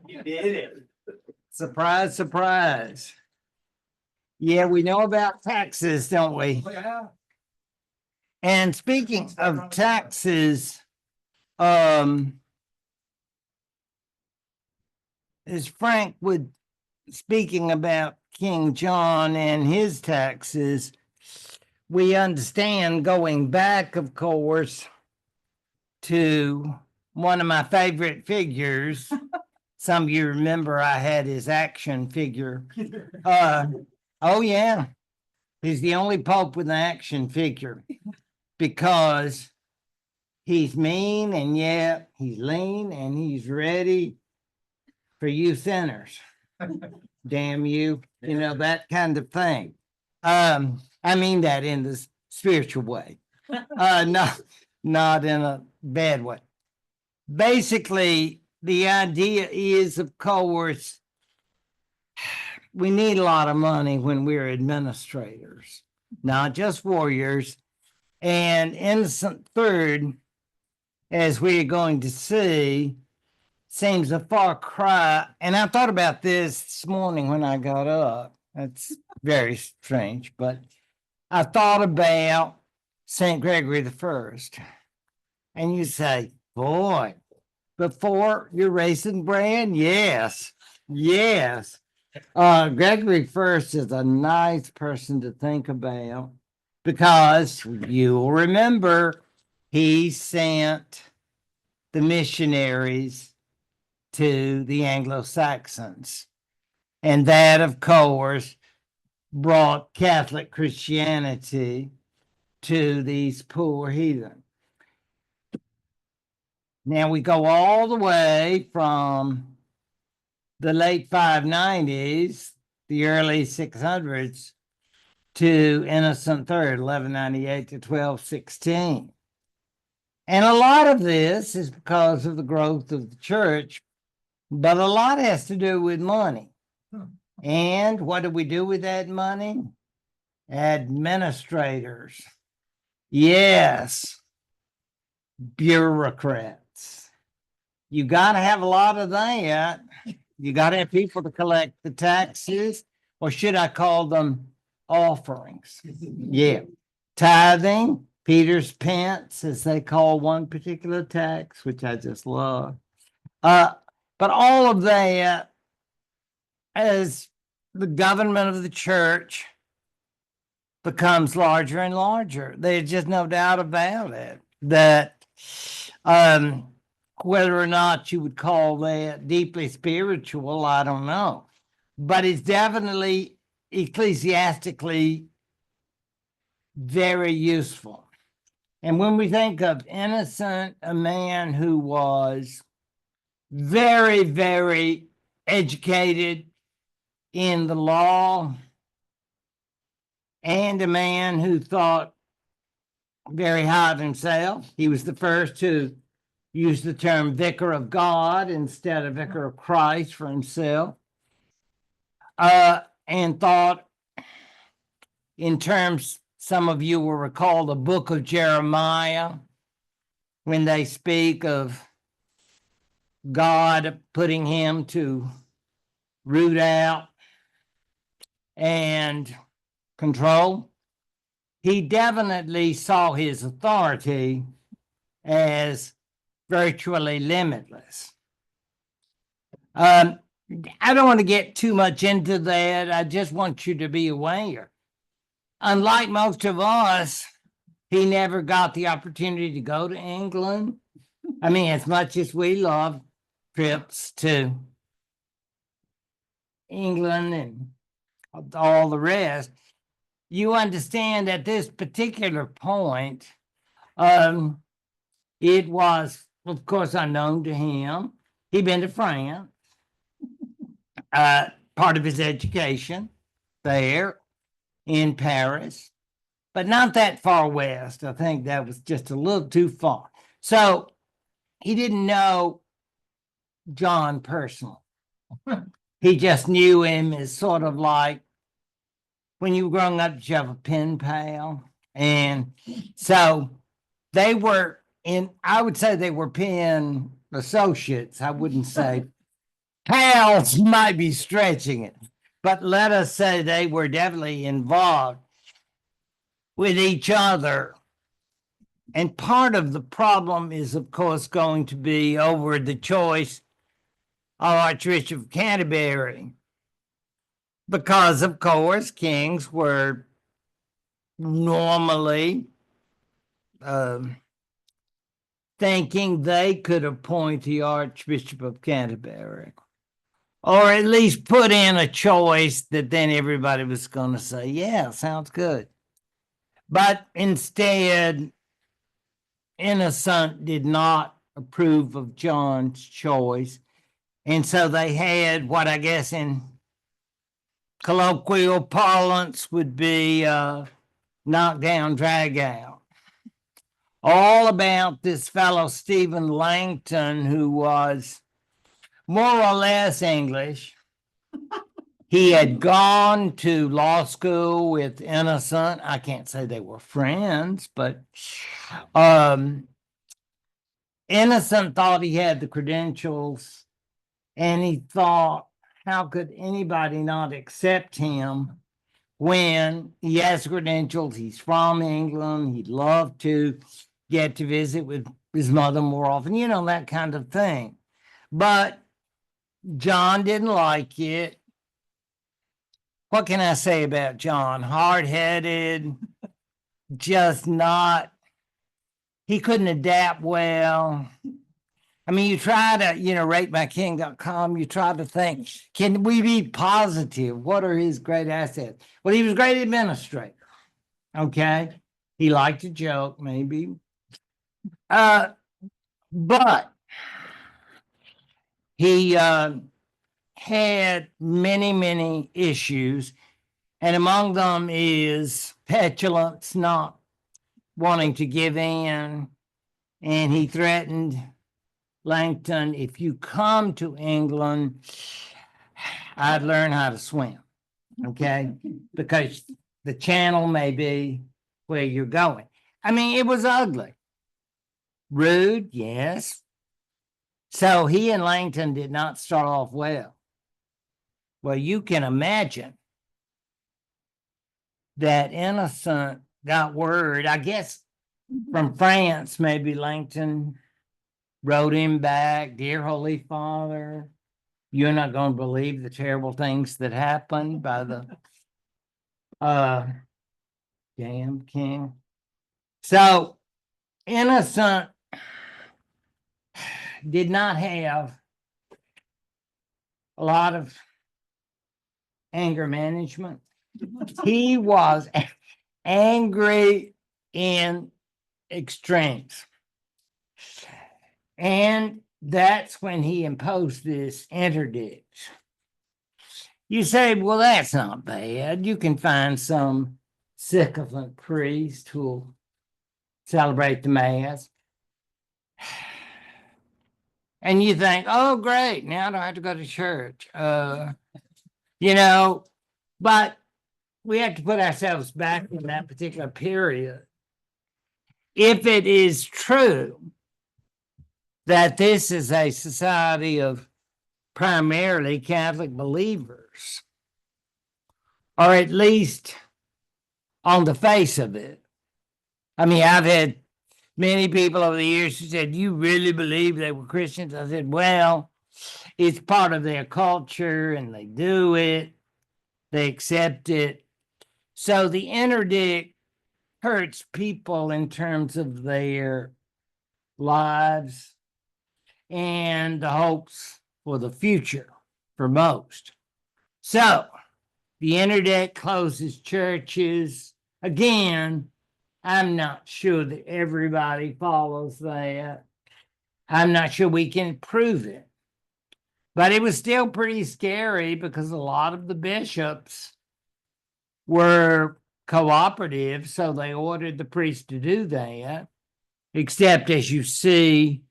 You did it. Surprise, surprise. Yeah, we know about taxes, don't we? Yeah. And speaking of taxes, as Frank would speaking about King John and his taxes, we understand going back, of course, to one of my favorite figures. Some of you remember I had his action figure. Oh, yeah. He's the only pope with an action figure because he's mean and yet he's lean and he's ready for you sinners. Damn you, you know, that kind of thing. I mean that in the spiritual way, not in a bad way. Basically, the idea is, of course, we need a lot of money when we're administrators, not just warriors. And Innocent Third, as we're going to see, seems a far cry. And I thought about this morning when I got up. That's very strange, but I thought about St. Gregory the First. And you say, boy, before you're racing brand, yes, yes. Gregory First is a nice person to think about because you'll remember he sent the missionaries to the Anglo-Saxons. And that, of course, brought Catholic Christianity to these poor heathen. Now we go all the way from the late 590s, the early 600s, to Innocent III, 1198 to 1216. And a lot of this is because of the growth of the church, but a lot has to do with money. And what do we do with that money? Administrators. Yes. Bureaucrats. You got to have a lot of that. You got to have people to collect the taxes, or should I call them offerings? Yeah. Tithing, Peter's pence, as they call one particular tax, which I just love. But all of that, as the government of the church becomes larger and larger, there's just no doubt about it that whether or not you would call that deeply spiritual, I don't know. But it's definitely ecclesiastically very useful. And when we think of Innocent, a man who was very, very educated in the law, and a man who thought very high of himself. He was the first to use the term vicar of God instead of vicar of Christ for himself, and thought in terms, some of you will recall the book of Jeremiah, when they speak of God putting him to root out and control. He definitely saw his authority as virtually limitless. I don't want to get too much into that. I just want you to be aware. Unlike most of us, he never got the opportunity to go to England. I mean, as much as we love trips to England and all the rest, you understand at this particular point, it was, of course, unknown to him. He'd been to France, part of his education there in Paris, but not that far west. I think that was just a little too far. So he didn't know John personally. He just knew him as sort of like when you were growing up, did you have a pen pal? And so they were and I would say they were pen associates. I wouldn't say pals, might be stretching it, but let us say they were definitely involved with each other. And part of the problem is, of course, going to be over the choice of Archbishop of Canterbury, because, of course, kings were normally thinking they could appoint the Archbishop of Canterbury, or at least put in a choice that then everybody was going to say, yeah, sounds good. But instead, Innocent did not approve of John's choice. And so they had what I guess in colloquial parlance would be knock down, drag out. All about this fellow Stephen Langton, who was more or less English. He had gone to law school with Innocent. I can't say they were friends, but Innocent thought he had the credentials, and he thought, how could anybody not accept him when he has credentials? He's from England. He'd love to get to visit with his mother more often, that kind of thing. But John didn't like it. What can I say about John? Hard-headed, just not, he couldn't adapt well. I mean, you try to, ratemyking.com, you try to think, can we be positive? What are his great assets? Well, he was a great administrator. Okay. He liked to joke, maybe. But he had many, many issues. And among them is petulance, not wanting to give in. And he threatened Langton, if you come to England, I'd learn how to swim, okay? Because the channel may be where you're going. I mean, it was ugly. Rude, yes. So he and Langton did not start off well. Well, you can imagine that Innocent got word, I guess, from France. Maybe Langton wrote him back, Dear Holy Father, you're not going to believe the terrible things that happened by the damn king. So Innocent did not have a lot of anger management. He was angry in extremes. And that's when he imposed this interdict. You say, well, that's not bad. You can find some sycophant priest who'll celebrate the Mass. And you think, oh, great, now I don't have to go to church. But we have to put ourselves back in that particular period. If it is true that this is a society of primarily Catholic believers, or at least on the face of it. I mean, I've had many people over the years who said, you really believe they were Christians? I said, well, it's part of their culture and they do it. They accept it. So the interdict hurts people in terms of their lives and the hopes for the future for most. So the interdict closes churches. Again, I'm not sure that everybody follows that. I'm not sure we can prove it. But it was still pretty scary because a lot of the bishops were cooperative, so they ordered the priest to do that. Except, as you see,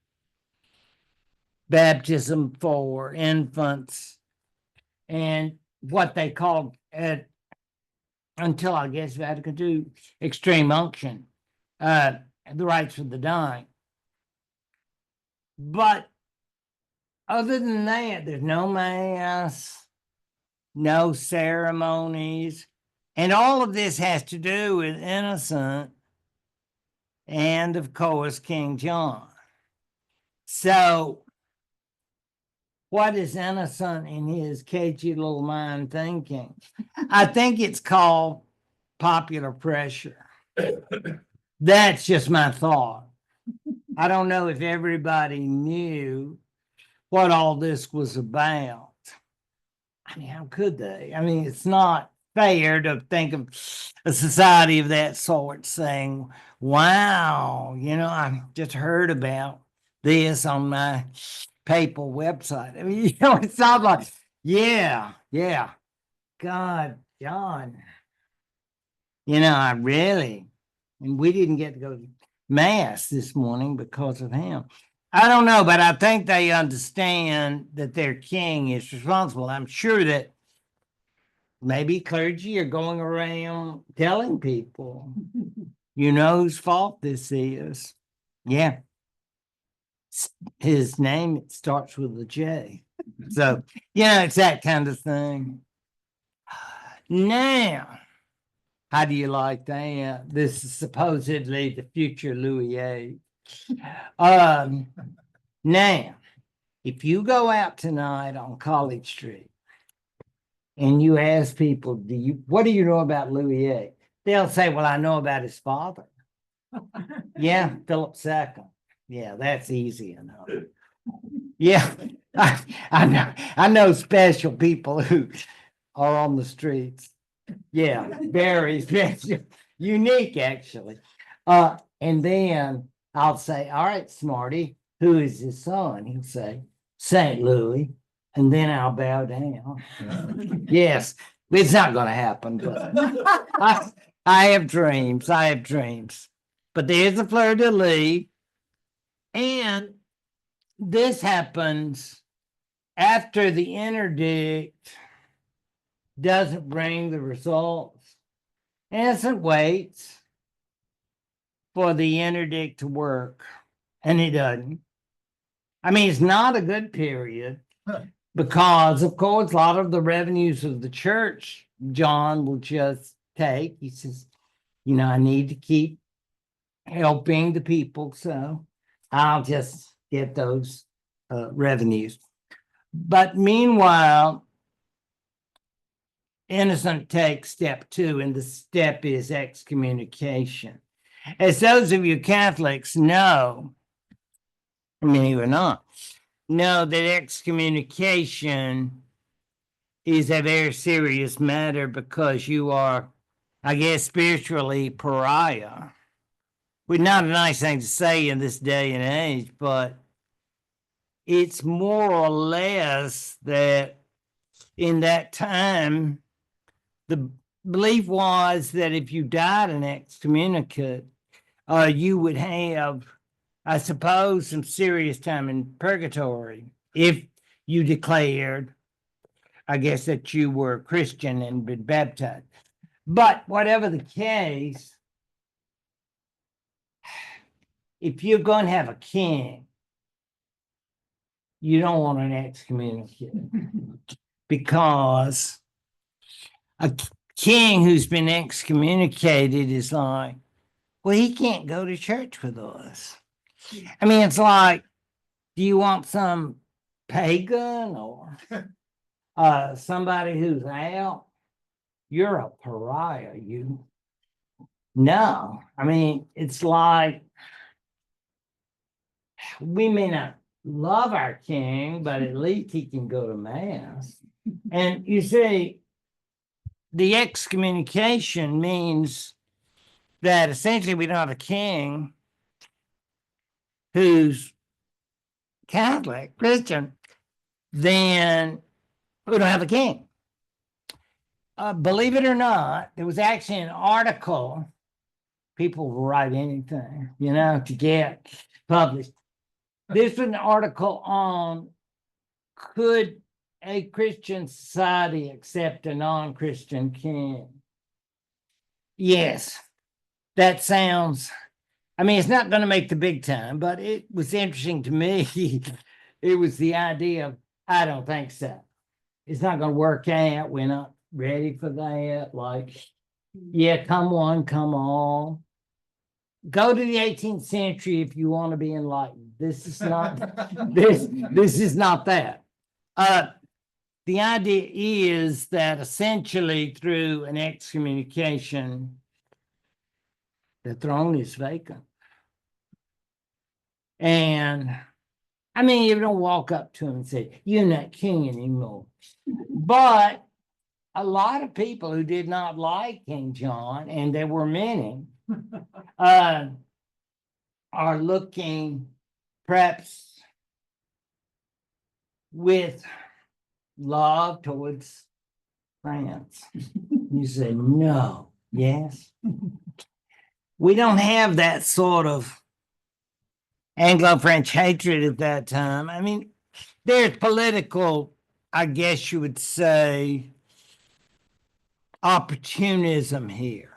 baptism for infants and what they called, until I guess Vatican II, extreme unction, the rites for the dying. But other than that, there's no mass, no ceremonies. And all of this has to do with Innocent and, of course, King John. So, what is Innocent in his cagey little mind thinking? I think it's called popular pressure. That's just my thought. I don't know if everybody knew what all this was about. I mean, how could they? I mean, it's not fair to think of a society of that sort saying, wow, I just heard about this on my papal website. I mean, it's not like, yeah, God, John, I really, and we didn't get to go to mass this morning because of him. I don't know, but I think they understand that their king is responsible. I'm sure that maybe clergy are going around telling people, whose fault this is. Yeah. His name starts with a J. So, it's that kind of thing. Now, how do you like that? This is supposedly the future Louis VIII. Now, if you go out tonight on College Street and you ask people, what do you know about Louis VIII? They'll say, well, I know about his father. Yeah, Philip II. Yeah, that's easy enough. Yeah, I know special people who are on the streets. Yeah, very special, unique actually. And then I'll say, all right, Smarty, who is his son? He'll say, St. Louis. And then I'll bow down. Yes, it's not going to happen, but I have dreams. But there's a fleur de lis. And this happens after the interdict doesn't bring the results. Innocent waits for the interdict to work, and it doesn't. I mean, it's not a good period because, of course, a lot of the revenues of the church, John will just take. He says, I need to keep helping the people, so I'll just get those revenues. But meanwhile, Innocent takes step 2, and the step is excommunication. As those of you Catholics know, many who are not, know that excommunication is a very serious matter because you are, I guess, spiritually pariah. Well, not a nice thing to say in this day and age, but it's more or less that in that time, the belief was that if you died an excommunicate, you would have, I suppose, some serious time in purgatory if you declared, I guess, that you were Christian and been baptized. But whatever the case, if you're going to have a king, you don't want an excommunicate because a king who's been excommunicated is like, well, he can't go to church with us. I mean, it's like, do you want some pagan or somebody who's out? You're a pariah, you. No, I mean, it's like we may not love our king, but at least he can go to mass. And you see, the excommunication means that essentially we don't have a king who's Catholic, Christian, then we don't have a king. Believe it or not, there was actually an article. People will write anything, to get published. This is an article on could a Christian society accept a non-Christian king? Yes, that sounds I mean, it's not going to make the big time, but it was interesting to me. It was the idea of, I don't think so. It's not going to work out. We're not ready for that. Like, yeah, come on, come on. Go to the 18th century if you want to be enlightened. This is not this is not that. The idea is that essentially through an excommunication, the throne is vacant. And I mean, you don't walk up to him and say, "You're not king anymore." But a lot of people who did not like King John, and there were many, are looking perhaps with love towards France. You say, no, yes. We don't have that sort of Anglo-French hatred at that time. I mean, there's political, I guess you would say, opportunism here.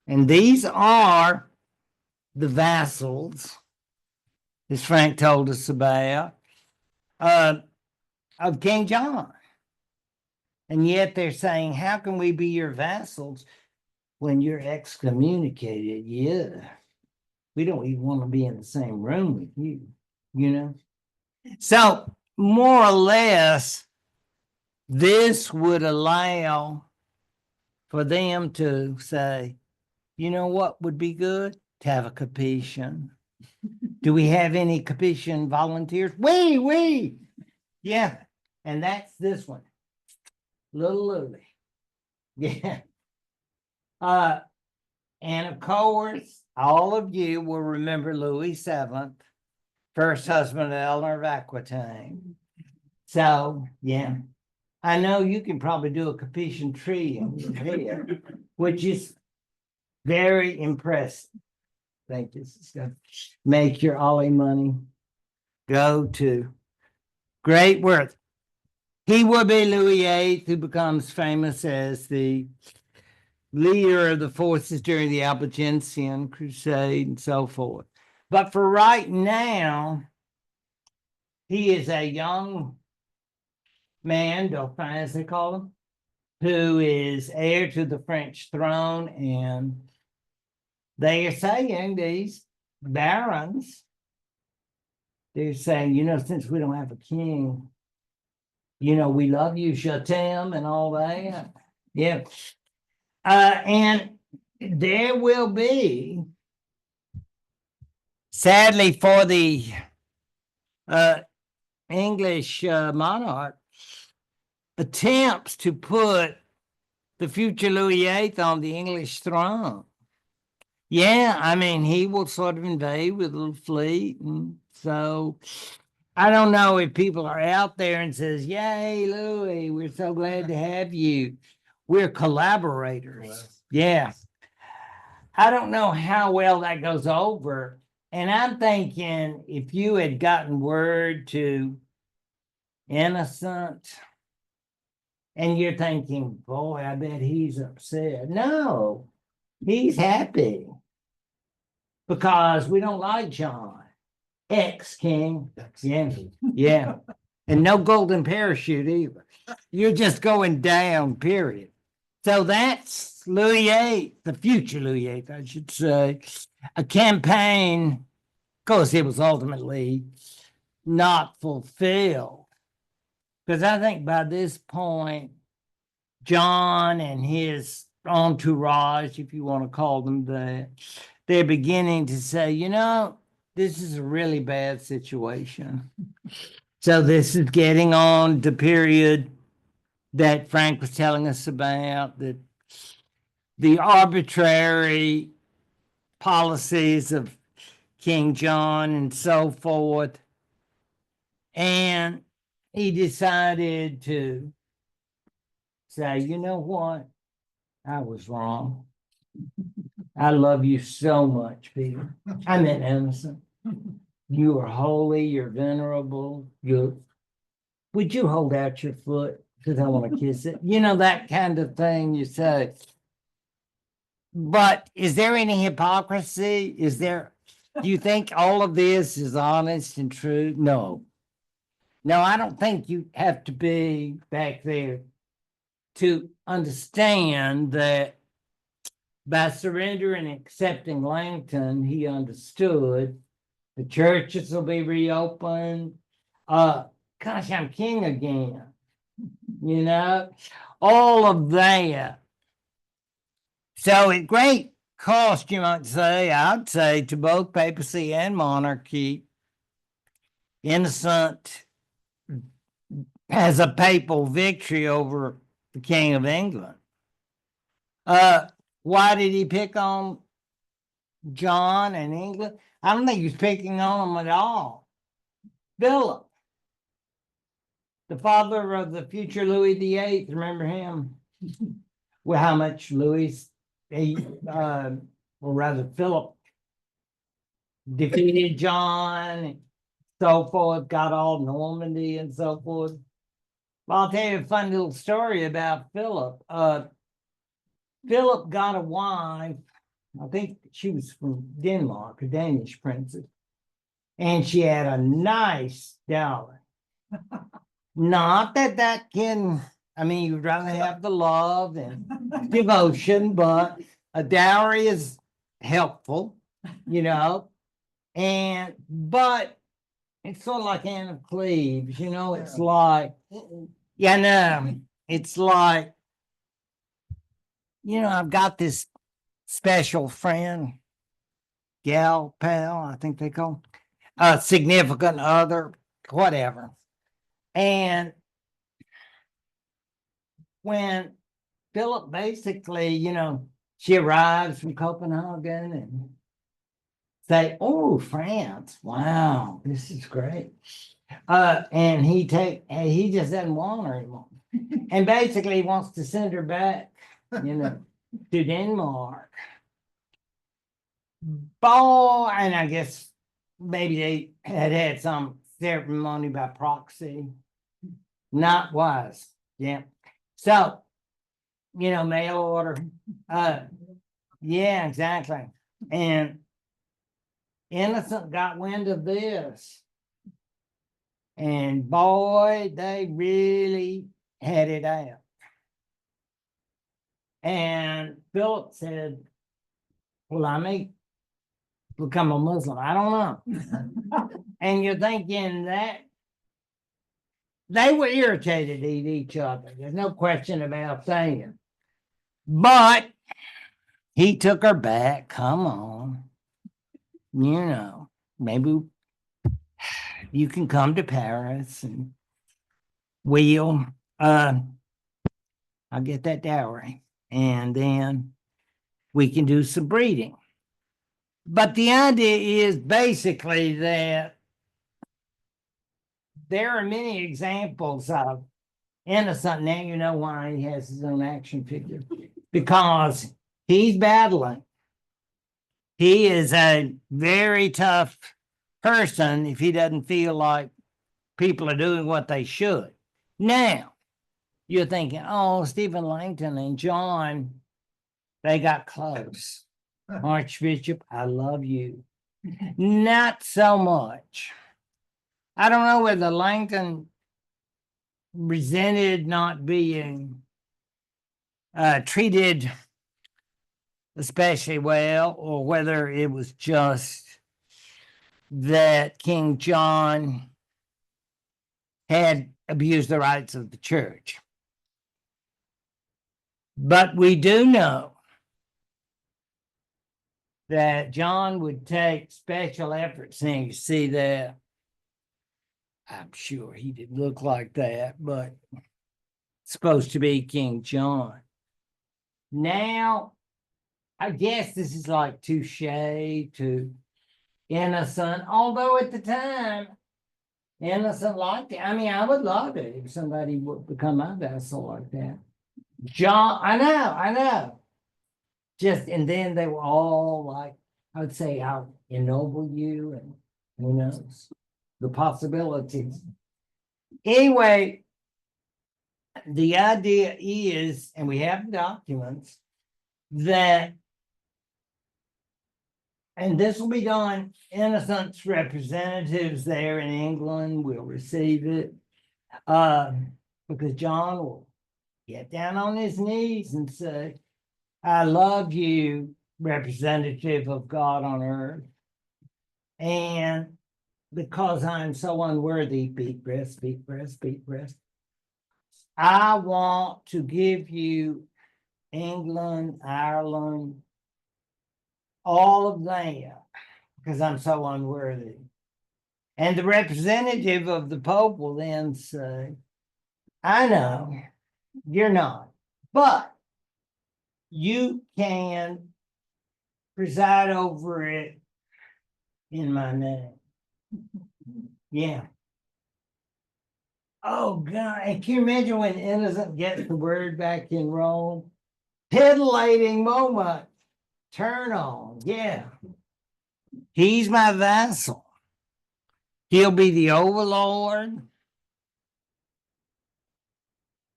And these are the vassals, as Frank told us about, of King John. And yet they're saying, how can we be your vassals when you're excommunicated? Yeah. We don't even want to be in the same room with you, you know? So more or less, this would allow for them to say, you know what would be good? To have a Capetian. Do we have any Capetian volunteers? We. Yeah. And that's this one. Little Louis. Yeah. And of course, all of you will remember Louis VII, first husband of Eleanor of Aquitaine. So, yeah, I know you can probably do a Capetian tree in your head, which is very impressive. I think this is going to make your Ollie money go to great worth. He will be Louis VIII, who becomes famous as the leader of the forces during the Albigensian Crusade and so forth. But for right now, he is a young man, Dauphin as they call him, who is heir to the French throne. And they are saying, these barons, they're saying, since we don't have a king, we love you, je t'aime, and all that. Yeah. And there will be, sadly for the English monarch, attempts to put the future Louis VIII on the English throne. Yeah, I mean, he will sort of invade with a little fleet. And so I don't know if people are out there and says, yay, Louis, we're so glad to have you. We're collaborators. Well, yeah. I don't know how well that goes over. And I'm thinking if you had gotten word to Innocent, and you're thinking, boy, I bet he's upset. No, he's happy because we don't like John, ex-king. Yeah. And no golden parachute either. You're just going down, period. So that's Louis VIII, the future Louis VIII, I should say. A campaign, of course, it was ultimately not fulfilled. Because I think by this point, John and his entourage, if you want to call them that, they're beginning to say, this is a really bad situation. So this is getting on the period that Frank was telling us about, that the arbitrary policies of King John and so forth. And he decided to say, you know what? I was wrong. I love you so much, Peter. I'm innocent. You are holy, you're venerable. Would you hold out your foot? Because I want to kiss it. That kind of thing you say. But is there any hypocrisy? Do you think all of this is honest and true? No. No, I don't think you have to be back there to understand that by surrendering and accepting Langton, he understood the churches will be reopened. Gosh, I'm king again. All of that. So at great cost, you might say, I'd say, to both papacy and monarchy, Innocent has a papal victory over the King of England. Why did he pick on John and England? I don't think he was picking on them at all. Philip, the father of the future Louis VIII, remember him? Well, how much Louis, or rather Philip, defeated John, so forth, got all Normandy and so forth. Well, I'll tell you a fun little story about Philip. Philip got a wife, I think she was from Denmark, a Danish princess, and she had a nice dowry. Not that can, you'd rather have the love and devotion, but a dowry is helpful, but it's sort of like Anne of Cleves, it's like, it's like, I've got this special friend, gal, pal, I think they call a significant other, whatever. And when Philip basically, she arrives from Copenhagen and say, "Oh, France, wow, this is great." And he just doesn't want her anymore. And basically he wants to send her back, to Denmark. Boy, and I guess maybe they had some ceremony by proxy. Not wise. Yeah. So, mail order. Yeah, exactly. And Innocent got wind of this. And boy, they really had it out. And Philip said, "Well, I may become a Muslim. I don't know." And you're thinking that they were irritated at each other. There's no question about saying. But he took her back. Come on. Maybe you can come to Paris and I'll get that dowry. And then we can do some breeding. But the idea is basically that there are many examples of Innocent. Now you know why he has his own action figure. Because he's battling. He is a very tough person if he doesn't feel like people are doing what they should. Now, you're thinking, oh, Stephen Langton and John, they got close. Archbishop, I love you. Not so much. I don't know whether Langton resented not being treated especially well, or whether it was just that King John had abused the rights of the church. But we do know that John would take special efforts, and you see that. I'm sure he didn't look like that, but it's supposed to be King John. Now, I guess this is like touche to Innocent, although at the time, Innocent liked it. I would love it if somebody would become my vessel like that. John, I know. And then they were all like, I would say, I'll ennoble you, and who knows, the possibilities. Anyway, the idea is, and we have documents, that and this will be done, innocence representatives there in England will receive it. Because John will get down on his knees and say, I love you, representative of God on earth. And because I'm so unworthy, beat breast, beat breast, beat breast, I want to give you England, Ireland, all of that, because I'm so unworthy. And the representative of the Pope will then say, I know you're not, but you can preside over it in my name. Yeah. Oh, God. And can you imagine when Innocent gets the word back in Rome? Titillating moment. Turn on. Yeah. He's my vassal. He'll be the overlord.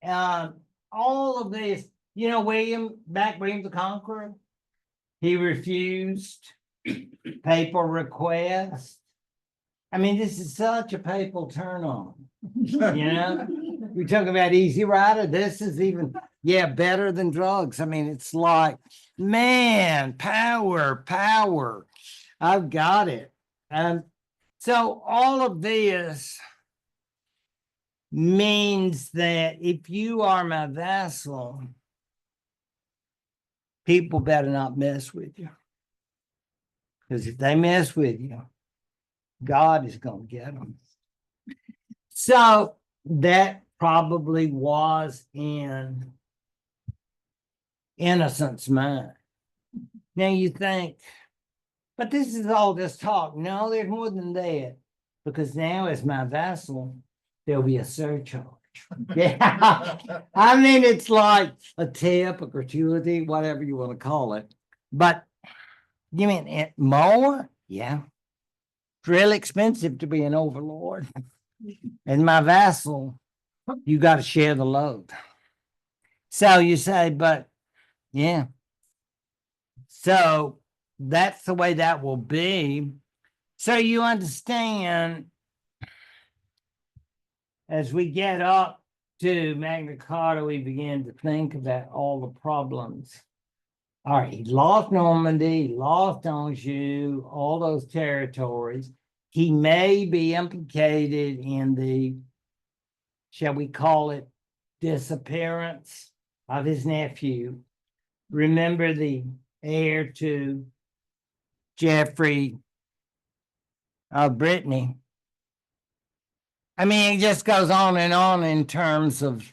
All of this, William the Conqueror, he refused papal request. I mean, this is such a papal turn on. We talk about Easy Rider. This is even, better than drugs. I mean, it's like, man, power. I've got it. So all of this means that if you are my vassal, people better not mess with you. Because if they mess with you, God is going to get them. So that probably was in Innocent's mind. Now you think, but this is all just talk. No, there's more than that. Because now as my vassal, there'll be a surcharge. Yeah. I mean, it's like a tip, a gratuity, whatever you want to call it. But you mean it more? Yeah. It's really expensive to be an overlord. And my vassal, you got to share the load. So you say, but yeah. So that's the way that will be. So you understand, as we get up to Magna Carta, we begin to think about all the problems. All right, he lost Normandy, he lost Anjou, all those territories. He may be implicated in the, shall we call it, disappearance of his nephew. Remember the heir to Geoffrey of Brittany. I mean, it just goes on in terms of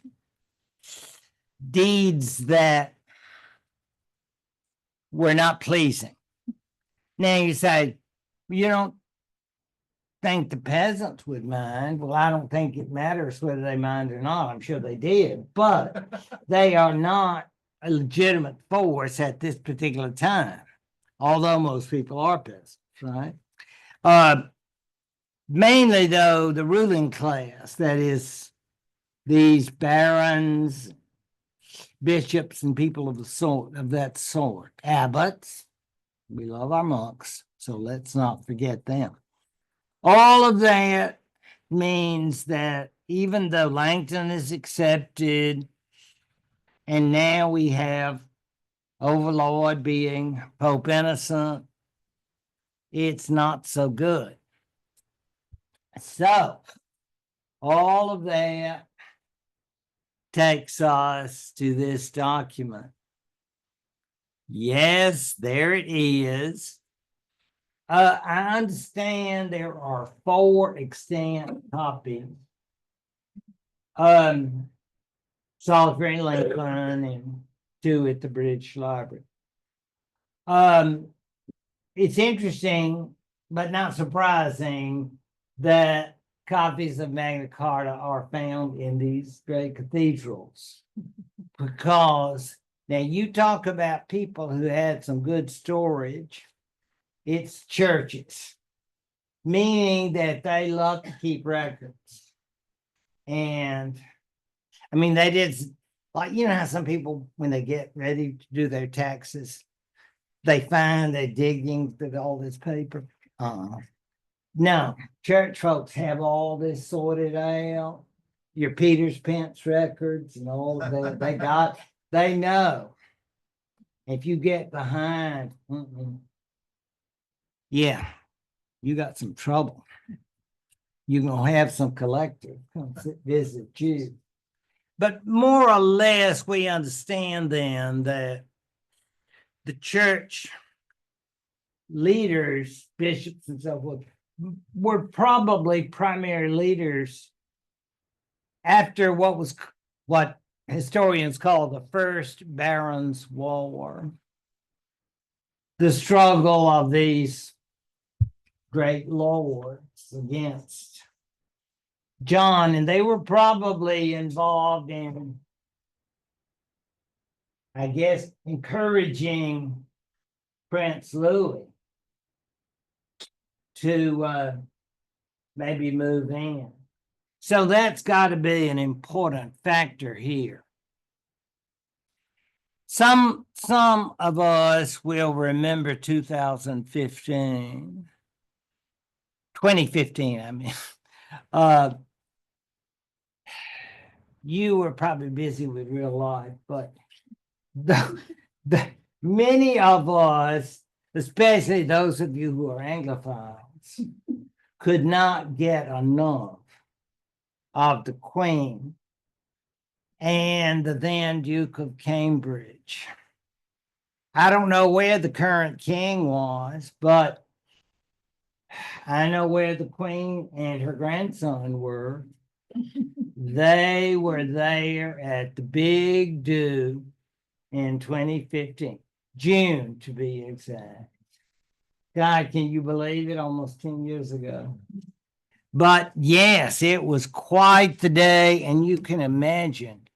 deeds that were not pleasing. Now you say, you don't think the peasants would mind. Well, I don't think it matters whether they mind or not. I'm sure they did, but they are not a legitimate force at this particular time, although most people are peasants, right? Mainly, though, the ruling class, that is, these barons, bishops, and people of that sort, abbots. We love our monks, so let's not forget them. All of that means that even though Langton is accepted, and now we have Overlord being Pope Innocent, it's not so good. So all of that takes us to this document. Yes, there it is. I understand there are 4 extant copies. Salisbury, Lincoln, and 2 at the British Library. It's interesting, but not surprising, that copies of Magna Carta are found in these great cathedrals. Because now you talk about people who had some good storage, it's churches, meaning that they love to keep records. And I mean, they did, like, how some people, when they get ready to do their taxes, they find they're digging through all this paper. No, church folks have all this sorted out. Your Peter's Pence records and all of that. They know. If you get behind, yeah, you got some trouble. You're going to have some collectors come visit you. But more or less, we understand then that the church leaders, bishops and so forth, were probably primary leaders after what historians call the First Barons' War. The struggle of these great lords against John, and they were probably involved in, I guess, encouraging Prince Louis to maybe move in. So that's got to be an important factor here. Some of us will remember 2015, I mean. You were probably busy with real life, but many of us, especially those of you who are Anglophiles, could not get enough of the Queen and the then Duke of Cambridge. I don't know where the current king was, but I know where the Queen and her grandson were. They were there at the big do in 2015, June to be exact. God, can you believe it? Almost 10 years ago. But yes, it was quite the day. And you can imagine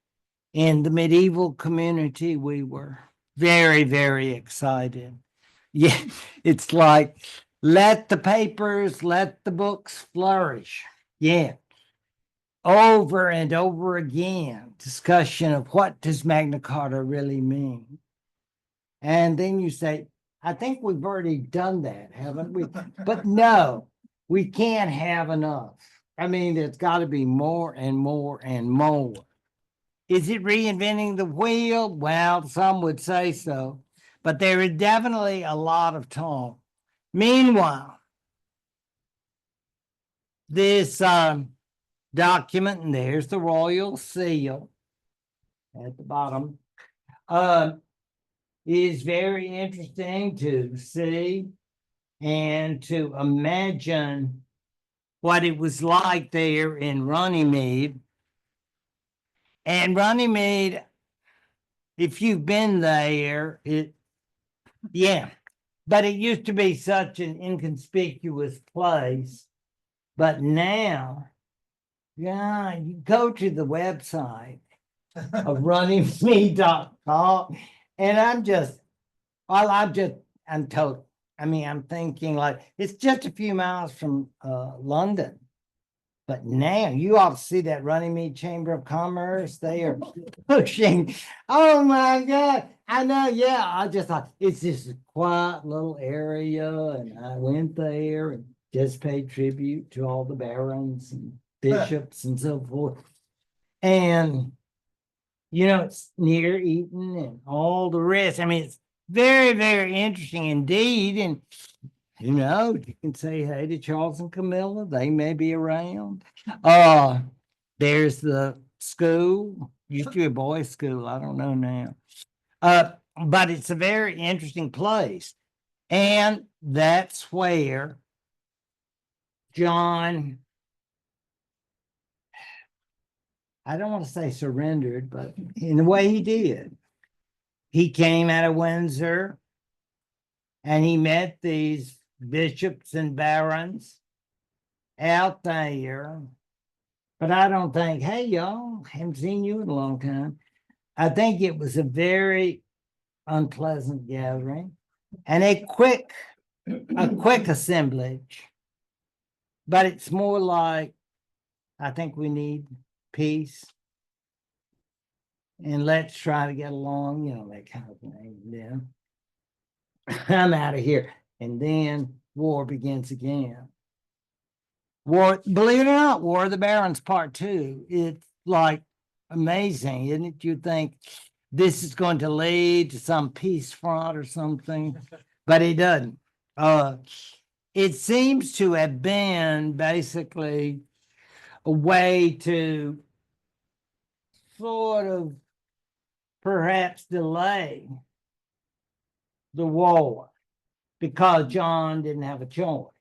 in the medieval community, we were very, very excited. Yeah, it's like, let the papers, let the books flourish. Yeah. Over and over again, discussion of what does Magna Carta really mean? And then you say, I think we've already done that, haven't we? But no, we can't have enough. I mean, there's got to be more and more and more. Is it reinventing the wheel? Well, some would say so, but there is definitely a lot of talk. Meanwhile, this document, and there's the royal seal at the bottom, is very interesting to see and to imagine what it was like there in Runnymede. And Runnymede, if you've been there, but it used to be such an inconspicuous place. But now, yeah, you go to the website of runningme.com, and I'm total. I mean, I'm thinking like it's just a few miles from London. But now you ought to see that Runnymede Chamber of Commerce. They are pushing. Oh my God. I know. Yeah. I just thought it's just a quiet little area. And I went there and just paid tribute to all the barons and bishops and so forth. And, it's near Eton and all the rest. I mean, it's very, very interesting indeed. And who knows? You can say hey to Charles and Camilla. They may be around. There's the school. Used to be a boys' school. I don't know now. But it's a very interesting place. And that's where John, I don't want to say surrendered, but in a way he did. He came out of Windsor and he met these bishops and barons out there. But I don't think, hey, y'all, haven't seen you in a long time. I think it was a very unpleasant gathering and a quick assemblage. But it's more like, I think we need peace. And let's try to get along, that kind of thing. Yeah. I'm out of here. And then war begins again. War, believe it or not, War of the Barons Part 2. It's like amazing, isn't it? You think this is going to lead to some peace front or something, but it doesn't. It seems to have been basically a way to sort of perhaps delay the war because John didn't have a choice.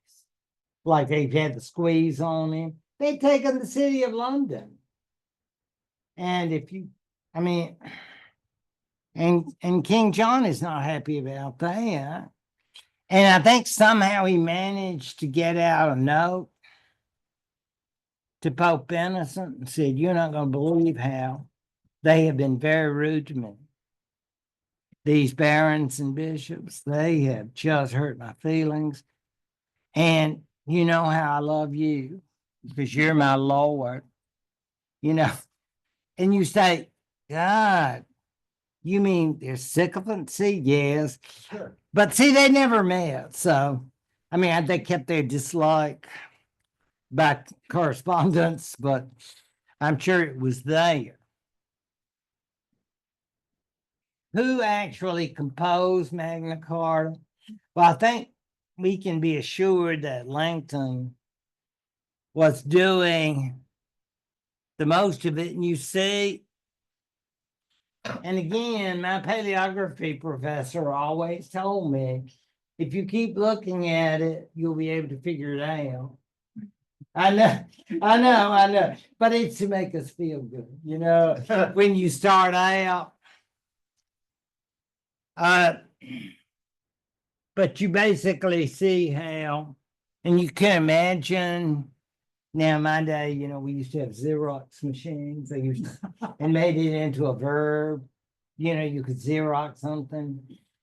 Like they've had the squeeze on him. They've taken the city of London. And if you, I mean, and King John is not happy about that. And I think somehow he managed to get out a note to Pope Innocent and said, "You're not going to believe how they have been very rude to me. These barons and bishops, they have just hurt my feelings. And you know how I love you because you're my Lord, you know." And you say, "God, you mean they're sycophants?" See, yes. Sure. But see, they never met. So, I mean, they kept their dislike by correspondence, but I'm sure it was there. Who actually composed Magna Carta? Well, I think we can be assured that Langton was doing the most of it. And you see, and again, my paleography professor always told me, if you keep looking at it, you'll be able to figure it out. I know. But it's to make us feel good, you know, when you start out. But you basically see how, and you can imagine. Now, in my day, you know, we used to have Xerox machines. They used to, and made it into a verb. You know, you could Xerox something,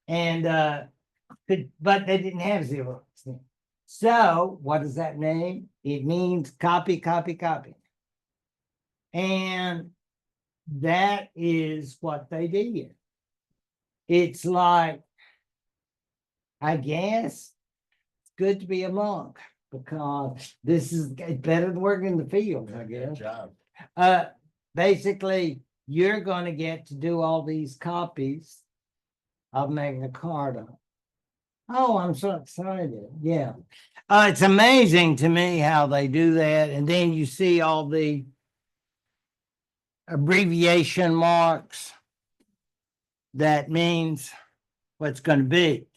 and but they didn't have Xerox then. So, what does that mean? It means copy, copy, copy, and that is what they did. It's like, I guess, it's good to be a monk because this is better than working in the field, I guess. Good job. Basically, you're going to get to do all these copies of Magna Carta. Oh, I'm so excited. Yeah. It's amazing to me how they do that. And then you see all the abbreviation marks. That means what's going to be.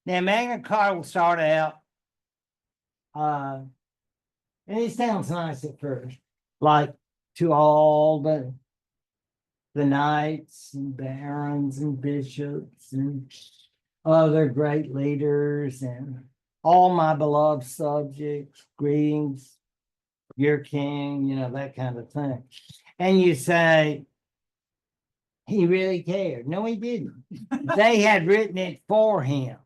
Now, Magna Carta will start out, and it sounds nice at first, like to all the knights and barons and bishops and other great leaders and all my beloved subjects, greetings, your king, you know, that kind of thing. And you say, he really cared. No, he didn't. They had written it for him.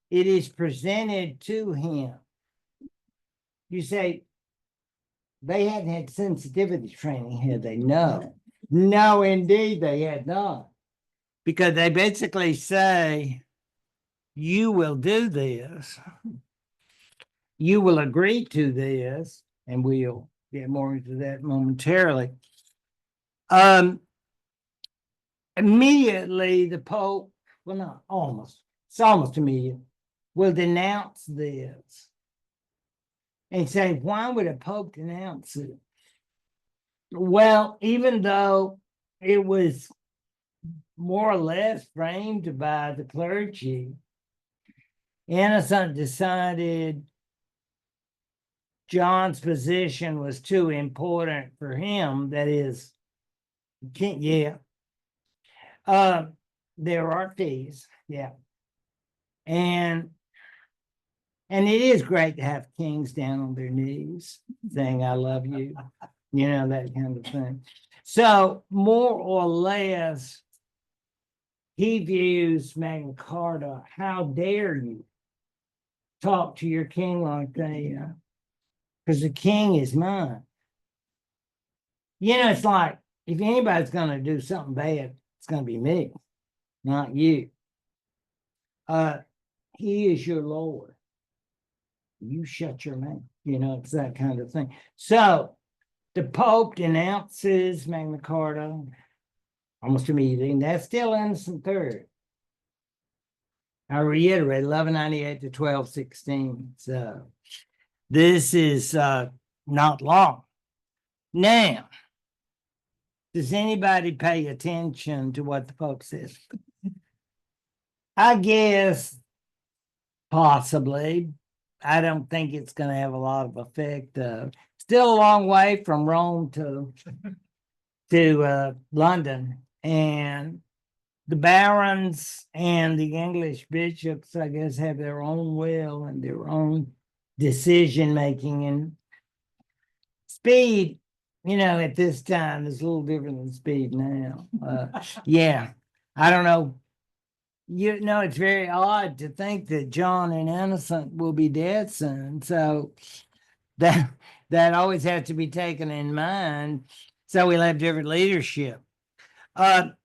It is presented to him. You say, they hadn't had sensitivity training, had they? No. No, indeed, they had not. Because they basically say, you will do this. You will agree to this, and we'll get more into that momentarily. Immediately, the Pope, well, not almost, it's almost immediate, will denounce this and say, why would a Pope denounce it? Well, even though it was more or less framed by the clergy, Innocent decided John's position was too important for him. That is, can't, yeah. There are fees, yeah. And it is great to have kings down on their knees saying, I love you, you know, that kind of thing. So more or less, he views Magna Carta, how dare you talk to your king like that? Because the king is mine. You know, it's like, if anybody's going to do something bad, it's going to be me, not you. He is your Lord. You shut your mouth. It's that kind of thing. So the Pope denounces Magna Carta almost immediately, and that's still Innocent III. I reiterate, 1198 to 1216. So this is not long. Now, does anybody pay attention to what the Pope says? I guess possibly. I don't think it's going to have a lot of effect. Still a long way from Rome to London, and the barons and the English bishops, I guess, have their own will and their own decision making, and speed. At this time is a little different than speed now. Yeah, I don't know. It's very odd to think that John and Innocent will be dead soon. So that always has to be taken in mind. So we'll have different leadership. The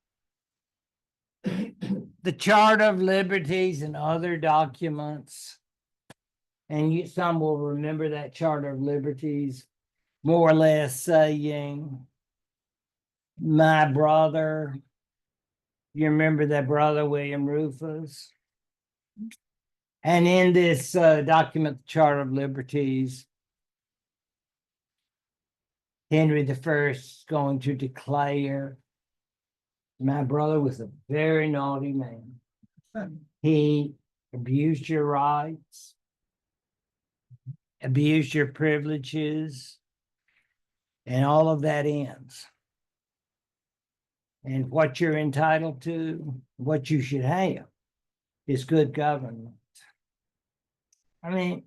Charter of Liberties and other documents, and some will remember that Charter of Liberties, more or less saying, my brother. You remember that brother, William Rufus? And in this document, the Charter of Liberties, Henry I is going to declare, my brother was a very naughty man. He abused your rights, abused your privileges, and all of that ends. And what you're entitled to, what you should have, is good government. I mean,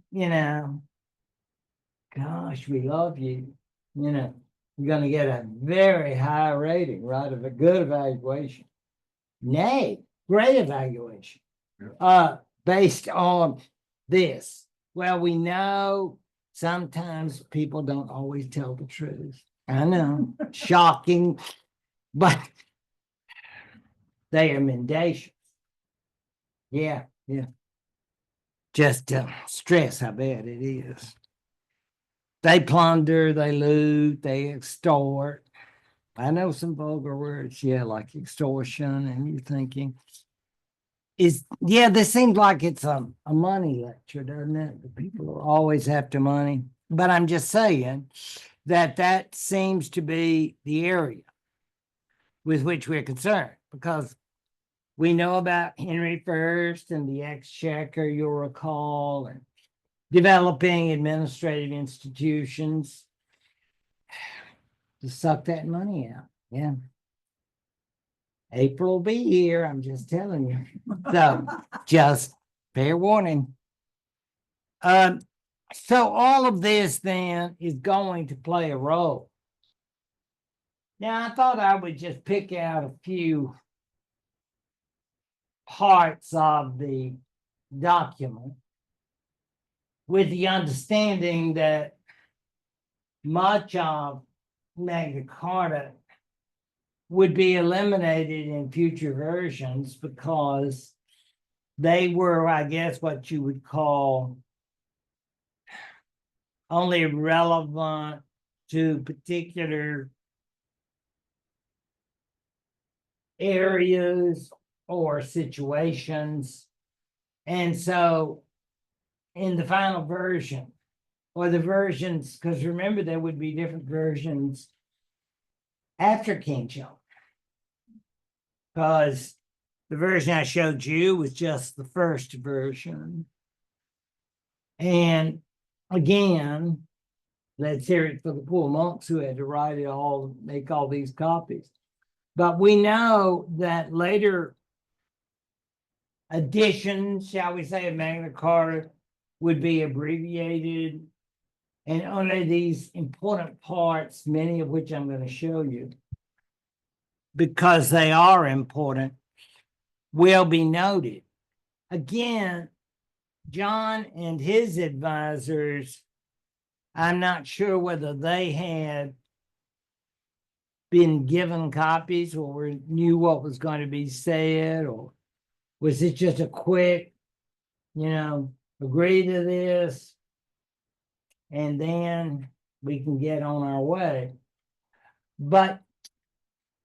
gosh, we love you. You're going to get a very high rating, right, of a good evaluation. Nay, great evaluation. Based on this. Well, we know sometimes people don't always tell the truth. I know, shocking, but they are mendacious. Yeah. Just to stress how bad it is. They plunder, they loot, they extort. I know some vulgar words, like extortion, and you're thinking, this seems like it's a money lecture, doesn't it? The people are always after money. But I'm just saying that seems to be the area with which we're concerned, because we know about Henry I and the Exchequer, you'll recall, and developing administrative institutions to suck that money out. Yeah. April will be here, I'm just telling you. So just fair warning. So all of this then is going to play a role. Now, I thought I would just pick out a few parts of the document with the understanding that much of Magna Carta would be eliminated in future versions because they were, I guess, what you would call only relevant to particular areas or situations. And so in the final version, or the versions, because remember, there would be different versions after King John, because the version I showed you was just the first version. And again, let's hear it for the poor monks who had to write it all, make all these copies. But we know that later editions, shall we say, of Magna Carta would be abbreviated, and only these important parts, many of which I'm going to show you, because they are important, will be noted. Again, John and his advisors, I'm not sure whether they had been given copies or knew what was going to be said, or Was it just a quick, agree to this, and then we can get on our way? But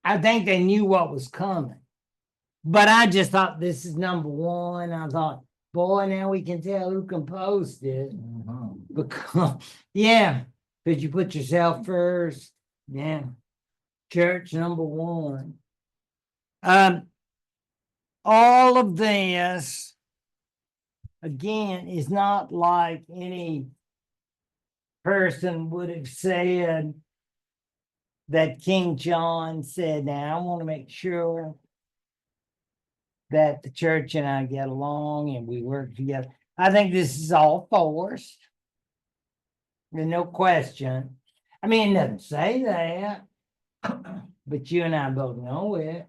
I think they knew what was coming. But I just thought, this is number one. I thought, boy, now we can tell who composed it. Because, because you put yourself first. Yeah. Church number one. All of this, again, is not like any person would have said that King John said, now I want to make sure that the church and I get along and we work together. I think this is all forced. There's no question. I mean, it doesn't say that, but you and I both know it,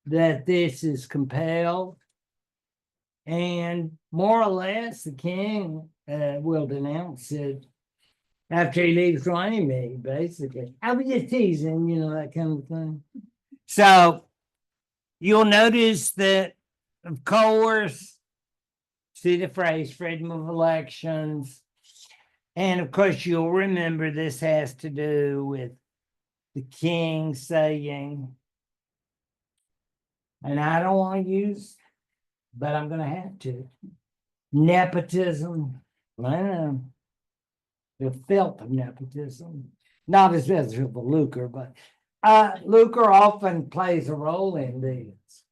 that this is compelled. And more or less, the king will denounce it after he leaves Runnymede, basically. I was just teasing, that kind of thing. So you'll notice that, of course, see the phrase freedom of elections. And of course, you'll remember this has to do with the king saying, and I don't want to use, but I'm going to have to, nepotism. The filth of nepotism, not as bad as lucre, but lucre often plays a role in these.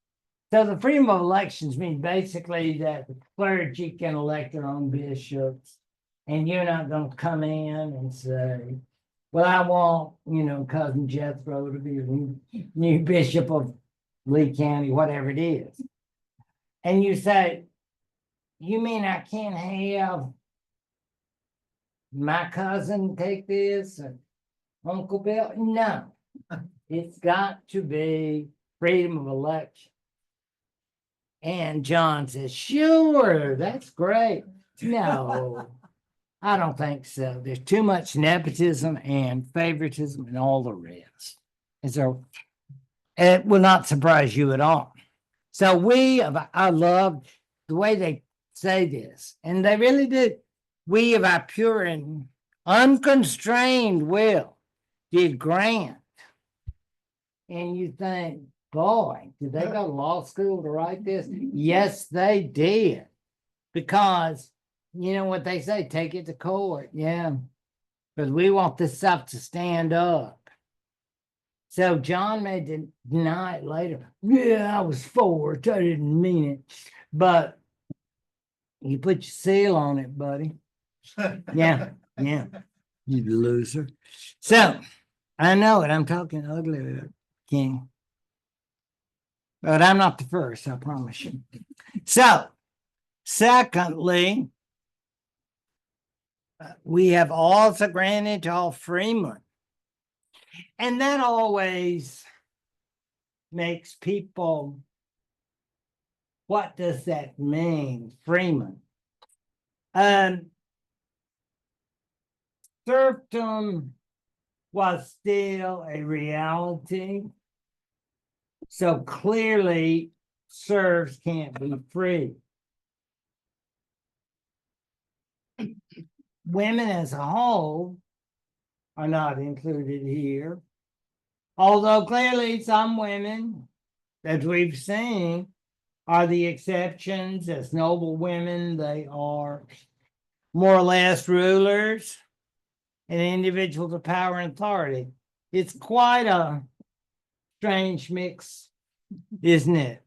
So the freedom of elections means basically that the clergy can elect their own bishops, and you're not going to come in and say, well, I want, cousin Jethro to be the new bishop of Lee County, whatever it is. And you say, you mean I can't have my cousin take this, or Uncle Bill? No, it's got to be freedom of election. And John says, sure, that's great. No, I don't think so. There's too much nepotism and favoritism and all the rest. And so it will not surprise you at all. So I love the way they say this, and they really do. We of our pure and unconstrained will did grant. And you think, boy, did they go to law school to write this? Yes, they did. Because you know what they say, take it to court. Yeah. Because we want this stuff to stand up. So John may deny it later. Yeah, I was forced. I didn't mean it. But you put your seal on it, buddy. Yeah. You loser. So I know it. I'm talking ugly, King. But I'm not the first, I promise you. So, secondly, we have also granted to all freemen. And that always makes people, what does that mean, freeman? Serfdom was still a reality. So clearly, serfs can't be free. Women as a whole are not included here. Although clearly some women, as we've seen, are the exceptions. As noble women, they are more or less rulers and individuals of power and authority. It's quite a strange mix, isn't it?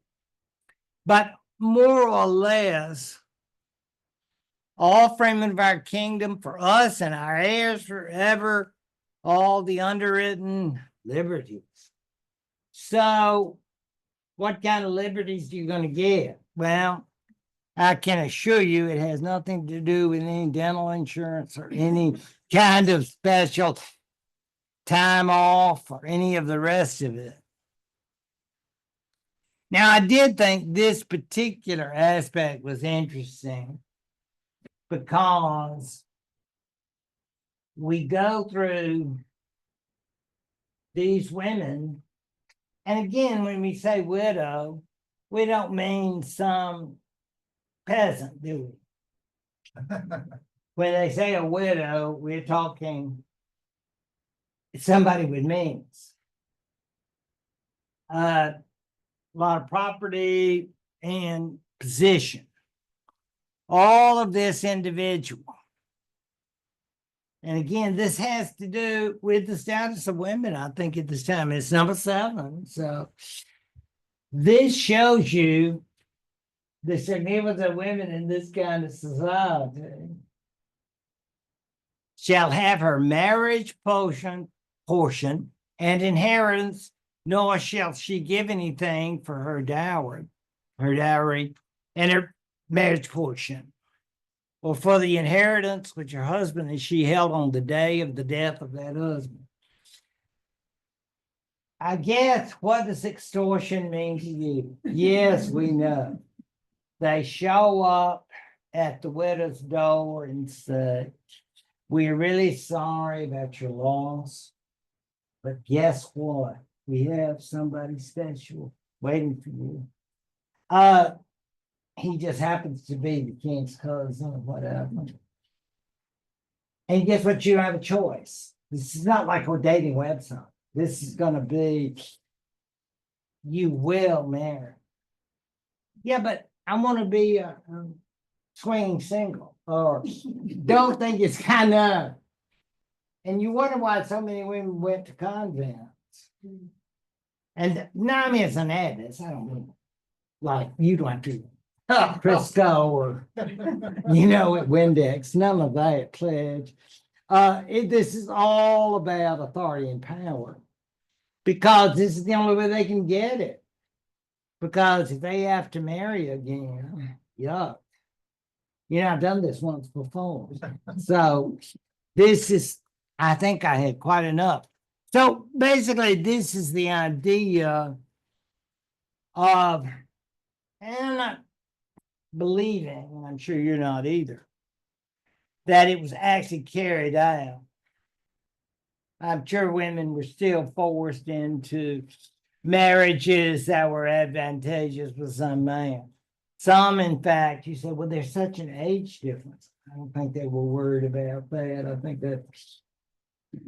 But more or less, all freemen of our kingdom for us and our heirs forever, all the underwritten liberties. So what kind of liberties are you going to get? Well, I can assure you it has nothing to do with any dental insurance or any kind of special time off or any of the rest of it. Now, I did think this particular aspect was interesting because we go through these women, and again, when we say widow, we don't mean some peasant, do we? When they say a widow, we're talking somebody with means. A lot of property and position. All of this individual. And again, this has to do with the status of women, I think, at this time. It's number 7. So this shows you the significance of women in this kind of society. Shall have her marriage portion and inheritance, nor shall she give anything for her dowry, and her marriage portion, or for the inheritance which her husband and she held on the day of the death of that husband. I guess, what does extortion mean to you? Yes, we know. They show up at the widow's door and say, we're really sorry about your loss, but guess what? We have somebody special waiting for you. He just happens to be the king's cousin or whatever. And guess what? You don't have a choice. This is not like a dating website. This is going to be, you will marry. Yeah, but I want to be a swinging single, or don't think it's kind of. And you wonder why so many women went to convents. And no, I mean, it's an address. I don't mean like you don't have to Crisco or, at Windex, none of that pledge. This is all about authority and power, because this is the only way they can get it. Because if they have to marry again, yuck. I've done this once before. So this is, I think I had quite enough. So basically, this is the idea of, and I'm not believing, and I'm sure you're not either, that it was actually carried out. I'm sure women were still forced into marriages that were advantageous with some man. Some, in fact, you said, well, there's such an age difference. I don't think they were worried about that. I think that's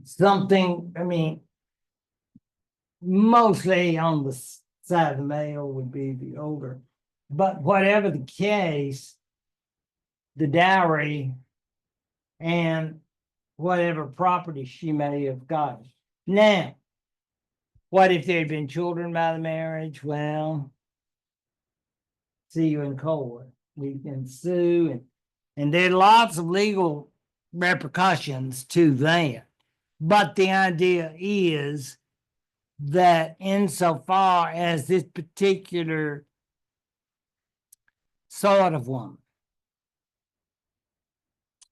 something, mostly on the side of the male would be the older. But whatever the case, the dowry and whatever property she may have got. Now, what if there had been children by the marriage? Well, see you in court. We can sue, and there are lots of legal repercussions to that. But the idea is that insofar as this particular sort of woman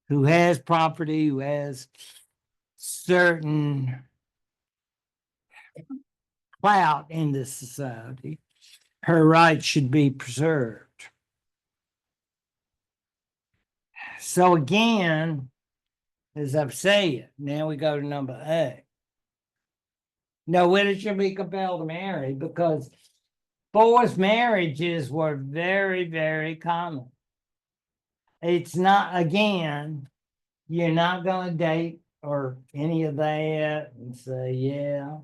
who has property, who has certain clout in this society, her rights should be preserved. So again, as I've said, now we go to number 8. No widow shall be compelled to marry, because forced marriages were very, very common. It's not, again, you're not going to date or any of that and say, yeah,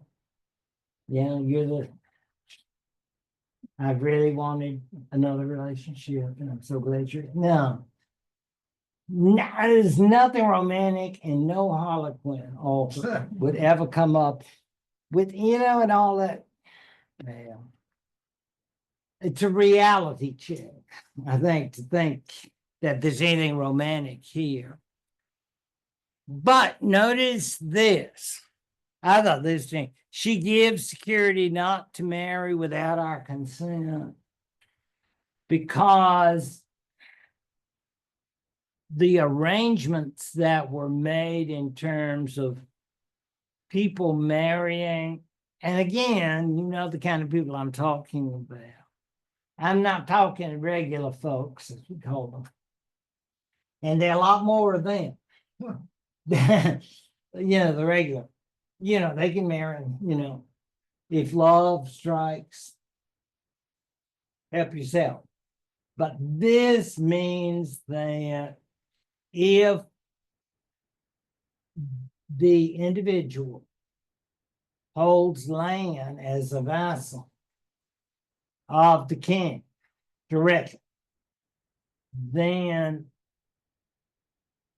I've really wanted another relationship and I'm so glad you're, no, there's nothing romantic, and no harlequin offer would ever come up with, and all that. Well, it's a reality check, I think, to think that there's anything romantic here. But notice this. I thought this thing. She gives security not to marry without our consent, because the arrangements that were made in terms of people marrying, and again, the kind of people I'm talking about. I'm not talking regular folks, as we call them. And there are a lot more of them. The regular. They can marry, if love strikes help yourself. But this means that if the individual holds land as a vassal of the king directly, then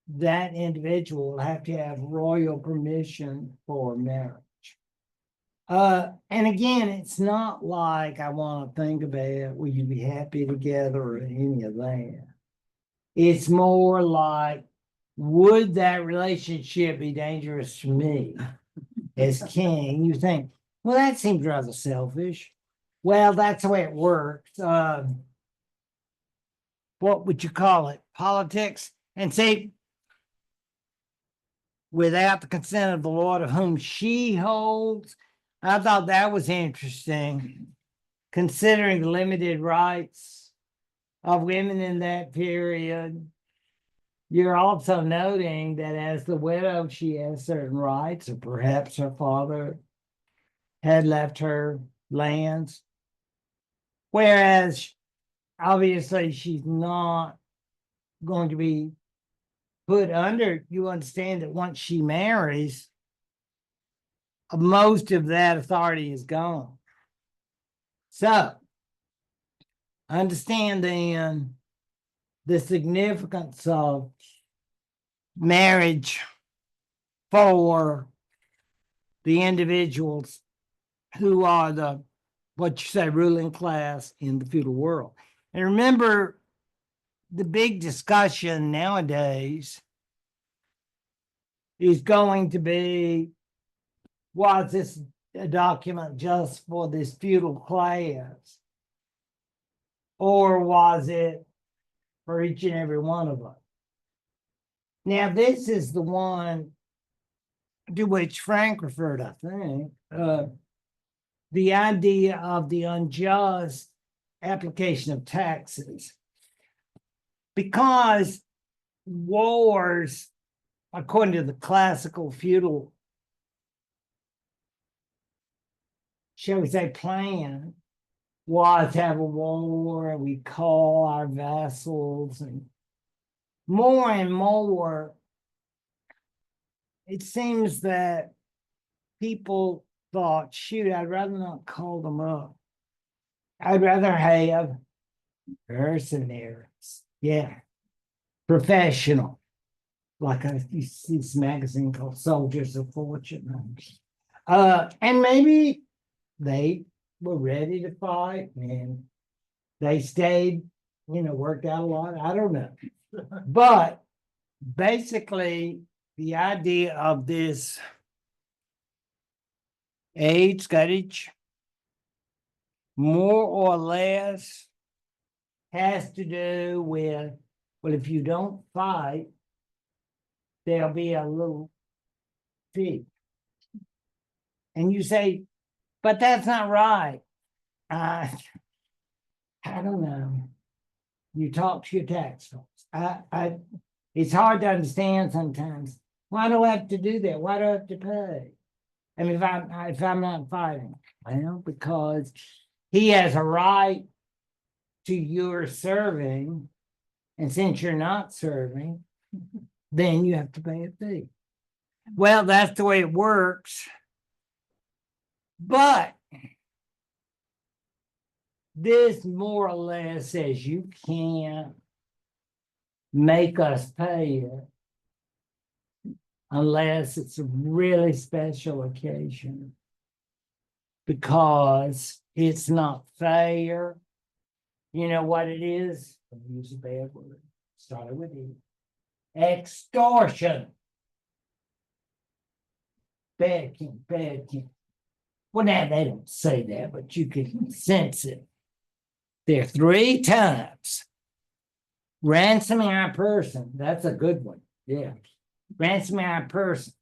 that individual will have to have royal permission for marriage. And again, it's not like I want to think about will you be happy together or any of that. It's more like, would that relationship be dangerous to me as king? You think, well, that seems rather selfish. Well, that's the way it works. What would you call it? Politics. And see, without the consent of the Lord of whom she holds, I thought that was interesting, considering the limited rights of women in that period. You're also noting that as the widow, she has certain rights, or perhaps her father had left her lands. Whereas, obviously, she's not going to be put under. You understand that once she marries, most of that authority is gone. So, understand then the significance of marriage for the individuals who are the, what you say, ruling class in the feudal world. And remember, the big discussion nowadays is going to be, was this a document just for this feudal class? Or was it for each and every one of us? Now, this is the one to which Frank referred, I think, the idea of the unjust application of taxes. Because wars, according to the classical feudal, shall we say, plan, was to have a war, and we call our vassals, and more, it seems that people thought, shoot, I'd rather not call them up. I'd rather have mercenaries. Yeah. Professional. Like you see this magazine called Soldiers of Fortune. And maybe they were ready to fight and they stayed, worked out a lot. I don't know. But basically, the idea of this age, scuttage, more or less has to do with, well, if you don't fight, there'll be a little fee. And you say, but that's not right. I don't know. You talk to your tax folks. It's hard to understand sometimes. Why do I have to do that? Why do I have to pay? I mean, if I'm not fighting, well, because he has a right to your serving, and since you're not serving, then you have to pay a fee. Well, that's the way it works. But this more or less says you can't make us pay it unless it's a really special occasion, because it's not fair. You know what it is? I'll use a bad word. Started with E. Extortion. Bad king, bad king. Well, now they don't say that, but you can sense it. There are 3 times. Ransoming our person. That's a good one. Yeah. Ransoming our person.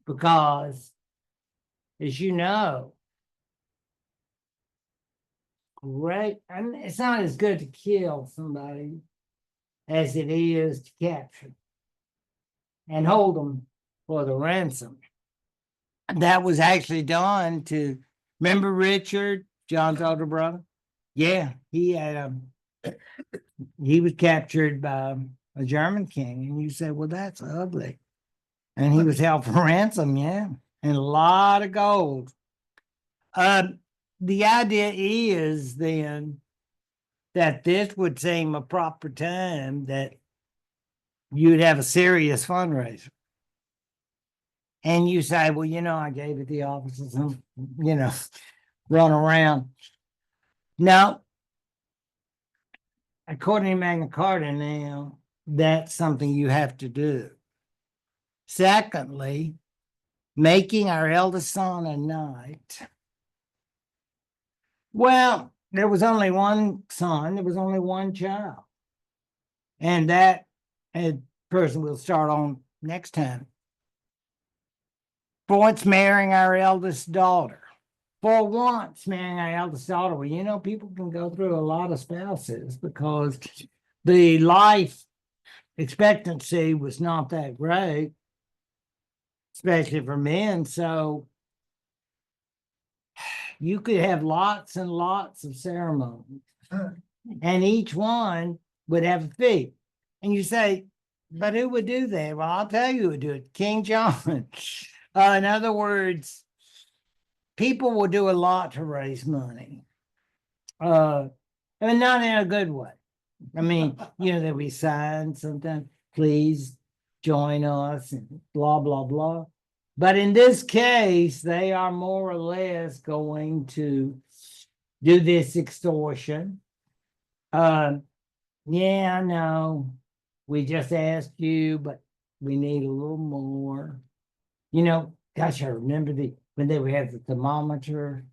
Because, as you know, it's not as good to kill somebody as it is to capture and hold them for the ransom. That was actually done to, remember Richard, John's older brother? Yeah, he was captured by a German king, and you say, well, that's ugly. And he was held for ransom, yeah, and a lot of gold. The idea is then that this would seem a proper time that you'd have a serious fundraiser. And you say, well, I gave it the offices and, run around. Now, according to Magna Carta now, that's something you have to do. Secondly, making our eldest son a knight. Well, there was only one son, there was only one child. And that person we'll start on next time. For once marrying our eldest daughter. For once marrying our eldest daughter. Well, people can go through a lot of spouses because the life expectancy was not that great, especially for men. So you could have lots and lots of ceremonies, and each one would have a fee. And you say, but who would do that? Well, I'll tell you who would do it. King John. In other words, people will do a lot to raise money. And not in a good way. I mean, that we sign sometimes, please join us and blah, blah, blah. But in this case, they are more or less going to do this extortion. Yeah, I know. We just asked you, but we need a little more. Gosh, I remember when they would have the thermometer,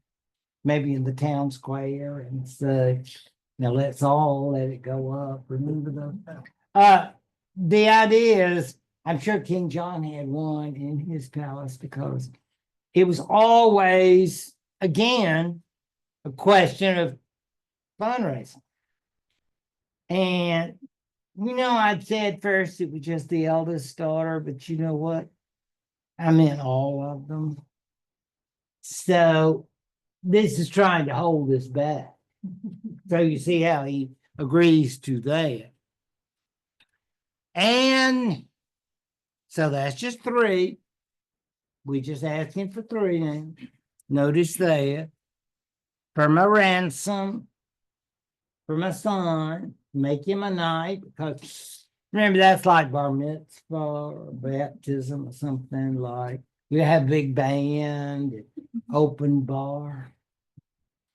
maybe in the town square, and such. Now let's all let it go up. Remember those? The idea is, I'm sure King John had one in his palace because it was always, again, a question of fundraising. And, I'd said first it was just the eldest daughter, but you know what? I meant all of them. So this is trying to hold us back. So you see how he agrees to that. And so that's just 3. We just asking for 3 now. Notice that. For my ransom, for my son, make him a knight, because remember that's like bar mitzvah or baptism or something like. We have big band, open bar.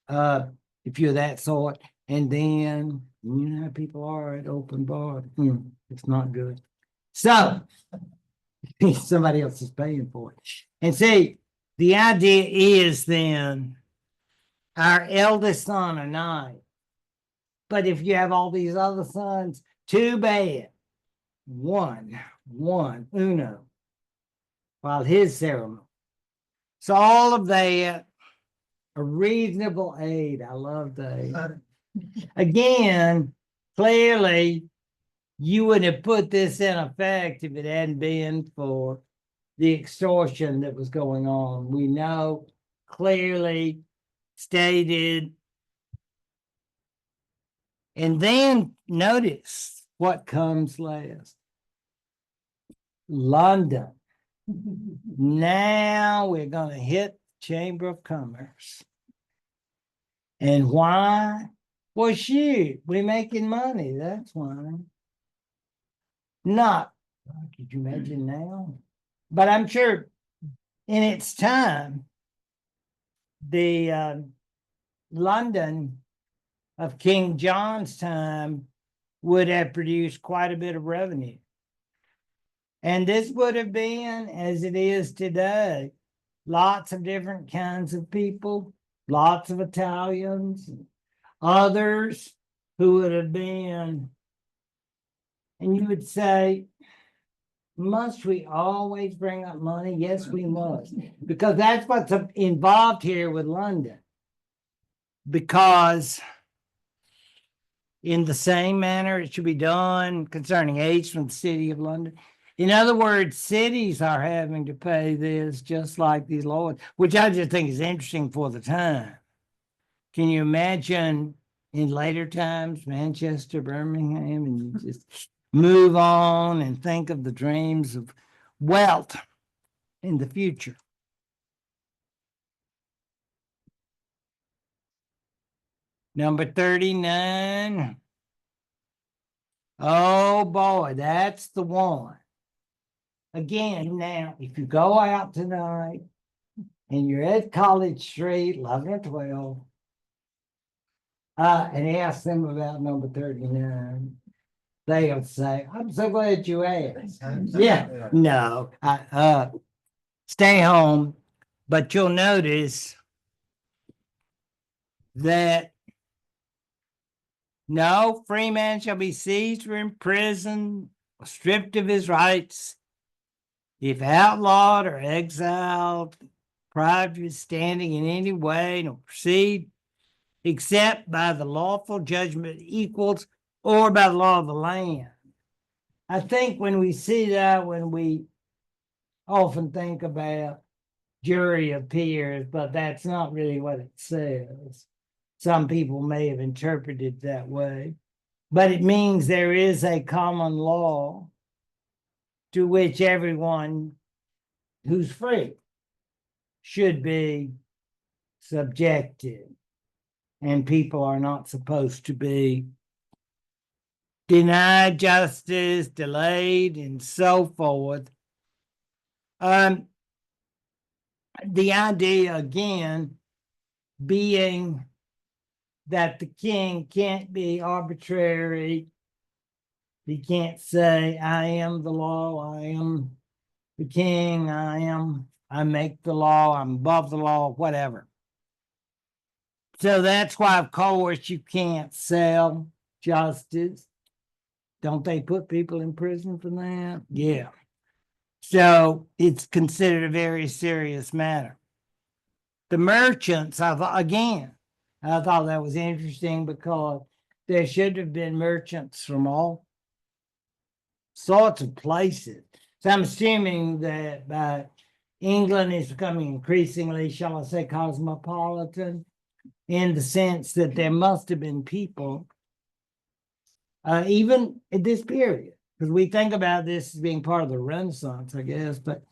If you're that sort, and then you know how people are at open bar. It's not good. So somebody else is paying for it. And see, the idea is then our eldest son a knight. But if you have all these other sons, too bad. One, uno, while his ceremony. So all of that, a reasonable aid. I love that. Again, clearly, you wouldn't have put this in effect if it hadn't been for the extortion that was going on. We know clearly stated. And then notice what comes last. London. Now we're going to hit Chamber of Commerce. And why? Well, shoot, we're making money. That's why. Not, could you imagine now? But I'm sure in its time, the London of King John's time would have produced quite a bit of revenue. And this would have been, as it is today, lots of different kinds of people, lots of Italians, others who would have been, and you would say, must we always bring up money? Yes, we must, because that's what's involved here with London. Because in the same manner it should be done concerning aids from the city of London. In other words, cities are having to pay this just like these lords, which I just think is interesting for the time. Can you imagine in later times, Manchester, Birmingham, and you just move on and think of the dreams of wealth in the future. Number 39. Oh boy, that's the one. Again, now, if you go out tonight and you're at College Street, 11 or 12, and ask them about number 39, they'll say, I'm so glad you asked. Yeah, no, stay home, but you'll notice that no free man shall be seized or imprisoned, or stripped of his rights, if outlawed or exiled, deprived of his standing in any way, nor proceed except by the lawful judgment of equals or by the law of the land. I think when we see that, when we often think about jury of peers, but that's not really what it says. Some people may have interpreted it that way, but it means there is a common law to which everyone who's free should be subjected, and people are not supposed to be denied justice, delayed, and so forth. The idea again being that the king can't be arbitrary. He can't say, I am the law, I am the king, I make the law, I'm above the law, whatever. So that's why, of course, you can't sell justice. Don't they put people in prison for that? Yeah. So it's considered a very serious matter. The merchants, I thought that was interesting because there should have been merchants from all sorts of places. So I'm assuming that England is becoming increasingly, shall I say, cosmopolitan, in the sense that there must have been people, even at this period, because we think about this as being part of the Renaissance, I guess, but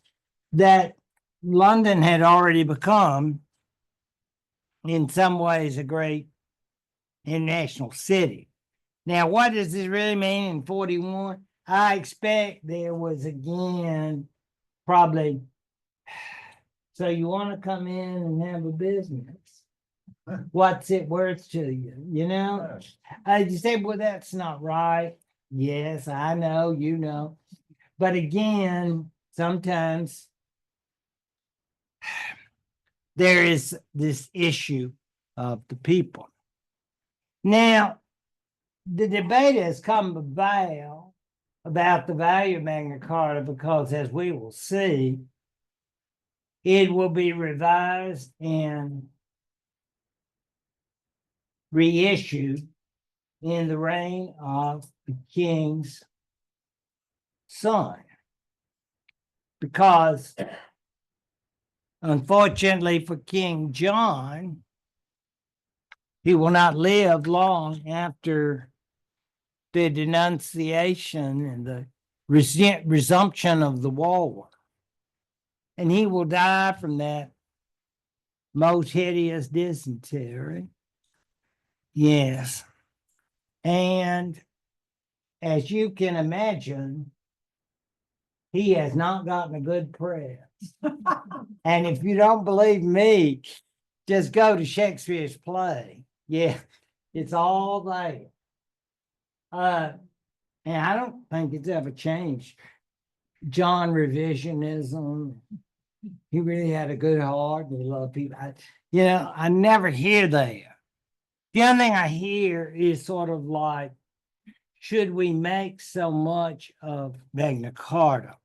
that London had already become, in some ways, a great international city. Now, what does this really mean in 41? I expect there was again probably, so you want to come in and have a business. What's it worth to you? You know, you say, well, that's not right. Yes, I know, you know. But again, sometimes there is this issue of the people. Now, the debate has come about the value of Magna Carta because, as we will see, it will be revised and reissued in the reign of the king's son. Because, unfortunately for King John, he will not live long after the denunciation and the resumption of the war. And he will die from that most hideous dysentery. Yes. And as you can imagine, he has not gotten a good press. And if you don't believe me, just go to Shakespeare's play. Yeah, it's all there. And I don't think it's ever changed. John revisionism. He really had a good heart and he loved people. I never hear that. The only thing I hear is sort of like, should we make so much of Magna Carta?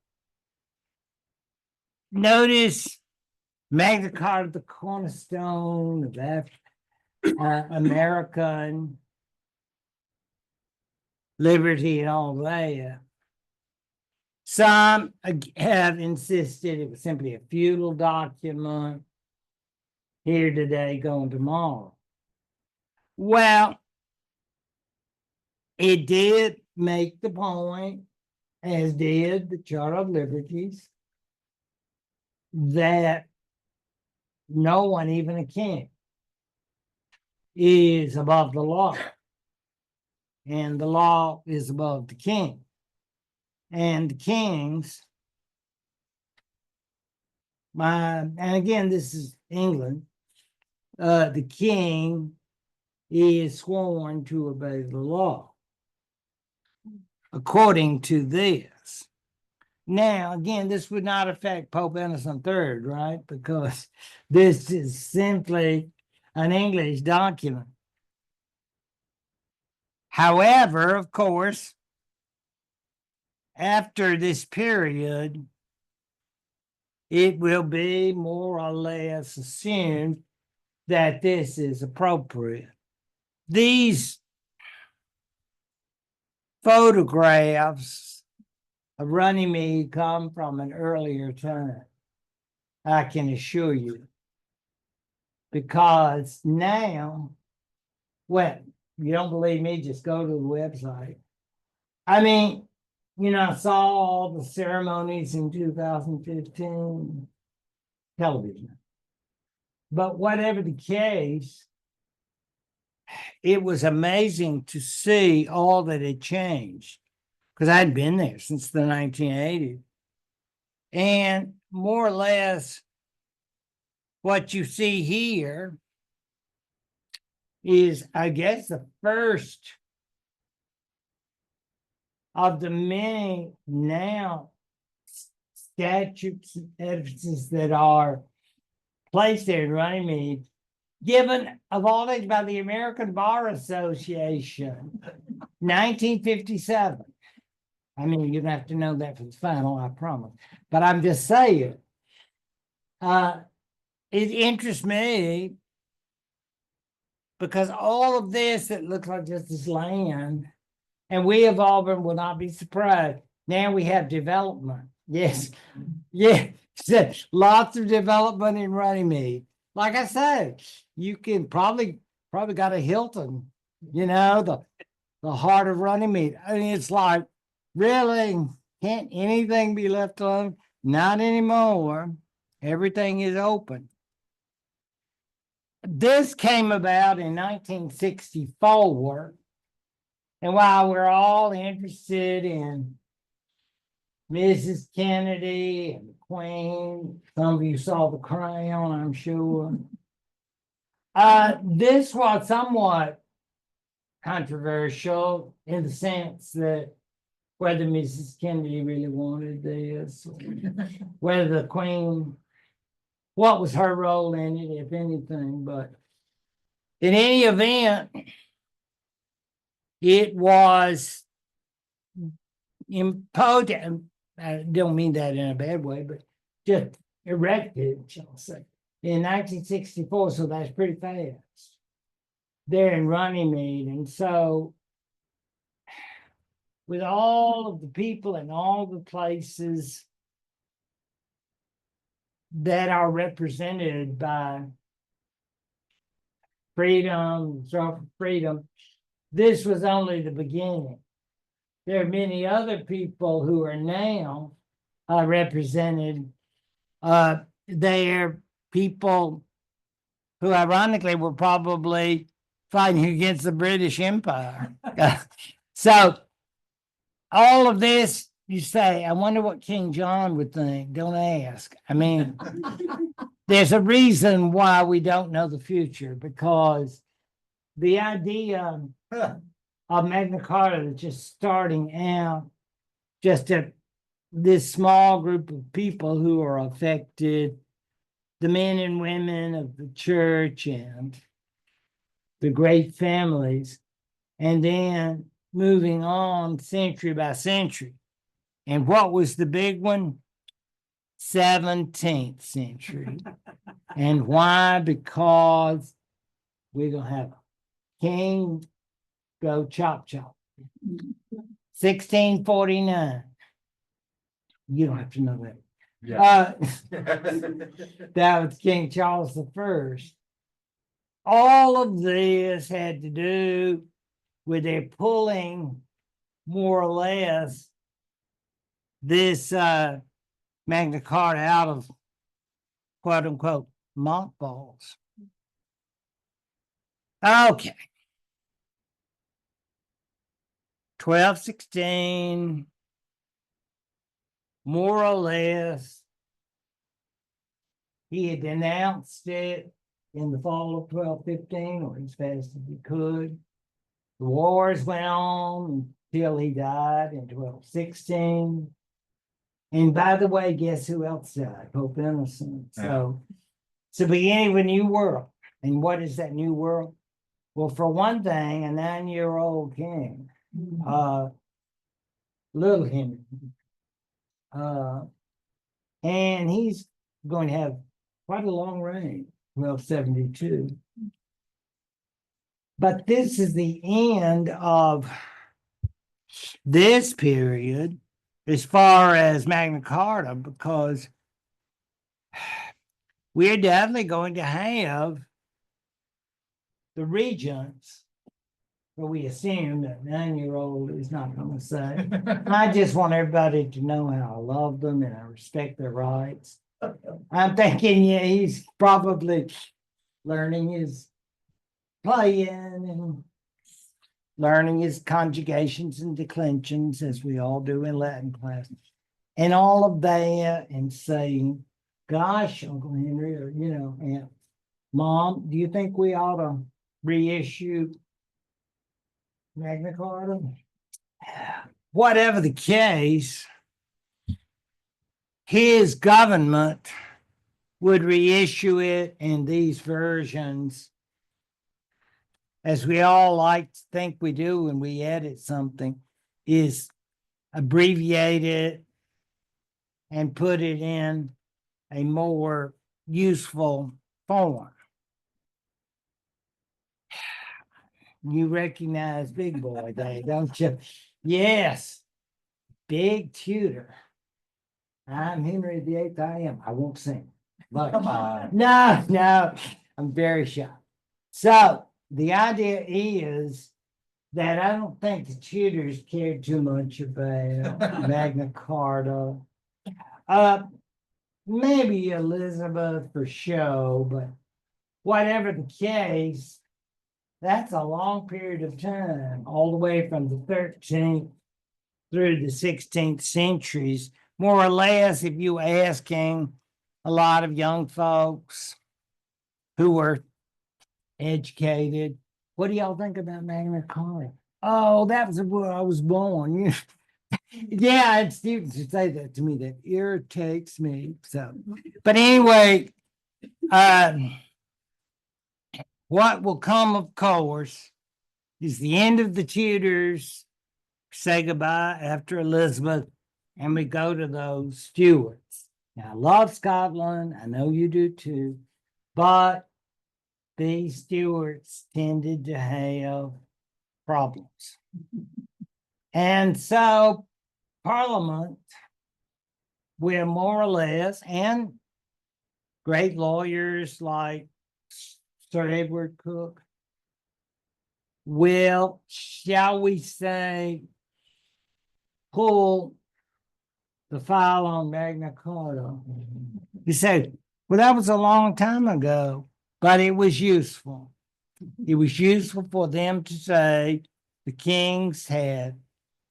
Notice Magna Carta, the cornerstone of American liberty and all that. Some have insisted it was simply a feudal document, here today, gone tomorrow. Well, It did make the point, as did the Charter of Liberties, that no one, even a king, is above the law. And the law is above the king. And the kings, and again, this is England, the king is sworn to obey the law according to this. Now, again, this would not affect Pope Innocent III, right? Because this is simply an English document. However, of course, after this period, it will be more or less assumed that this is appropriate. These photographs of Runnymede come from an earlier time, I can assure you. Because now, well, you don't believe me, just go to the website. I mean, I saw all the ceremonies in 2015 television. But whatever the case, it was amazing to see all that had changed, because I'd been there since the 1980s. And more or less, what you see here is, I guess, the first of the many now statutes and edifices that are placed there in Runnymede, given of all things by the American Bar Association, 1957. I mean, you don't have to know that for the final, I promise. But I'm just saying, it interests me because all of this that looks like just this land, and we of Auburn will not be surprised. Now we have development. Yes. Yeah. Lots of development in Runnymede. Like I said, you can probably got a Hilton, the heart of Runnymede. I mean, it's like, really, can't anything be left alone? Not anymore. Everything is open. This came about in 1964. And while we're all interested in Mrs. Kennedy and the Queen, some of you saw The Crown, I'm sure. This was somewhat controversial in the sense that whether Mrs. Kennedy really wanted this, whether the Queen, what was her role in it, if anything. But in any event, it was imposed, I don't mean that in a bad way, but just erected, shall I say, in 1964. So that's pretty fast there in Runnymede. And so with all of the people and all the places that are represented by freedom, freedom, this was only the beginning. There are many other people who are now represented. They're people who ironically were probably fighting against the British Empire. So all of this, you say, I wonder what King John would think. Don't ask. I mean, there's a reason why we don't know the future, because the idea of Magna Carta just starting out, just this small group of people who are affected, the men and women of the church and the great families, and then moving on century by century. And what was the big one? 17th century. And why? Because we're going to have a king go chop chop. 1649. You don't have to know that. Yeah. That was King Charles I. All of this had to do where they're pulling more or less this Magna Carta out of quote unquote mothballs. Okay. 1216, more or less, he had denounced it in the fall of 1215, or as fast as he could. The wars went on until he died in 1216. And by the way, guess who else died? Pope Innocent. So it's the beginning of a new world. And what is that new world? Well, for one thing, a 9-year-old king, little Henry, and he's going to have quite a long reign, 1272. But this is the end of this period as far as Magna Carta, because we're definitely going to have the regents, but we assume that 9-year-old is not going to say. I just want everybody to know how I love them and I respect their rights. I'm thinking, yeah, he's probably learning his playing and learning his conjugations and declensions, as we all do in Latin class, and all of that, and saying, gosh, Uncle Henry, or, Aunt Mom, do you think we ought to reissue Magna Carta? Whatever the case, his government would reissue it in these versions, as we all like to think we do when we edit something, is abbreviate it and put it in a more useful form. You recognize Big Boy Day, don't you? Yes, Big Tutor. I'm Henry VIII. I am. I won't sing. But come on. No, I'm very shy. So the idea is that I don't think the tutors cared too much about Magna Carta. Maybe Elizabeth for show, but whatever the case, that's a long period of time, all the way from the 13th through the 16th centuries, more or less. If you asking a lot of young folks who were educated, what do y'all think about Magna Carta? Oh, that was where I was born. Yeah, and students would say that to me. That irritates me. So, but anyway, what will come, of course, is the end of the Tudors. Say goodbye after Elizabeth, and we go to those Stuarts. Now, I love Scotland. I know you do too, but these Stuarts tended to have problems. And so Parliament, where more or less, and great lawyers like Sir Edward Coke, will, shall we say, pull the file on Magna Carta. You say, well, that was a long time ago, but it was useful. It was useful for them to say the kings had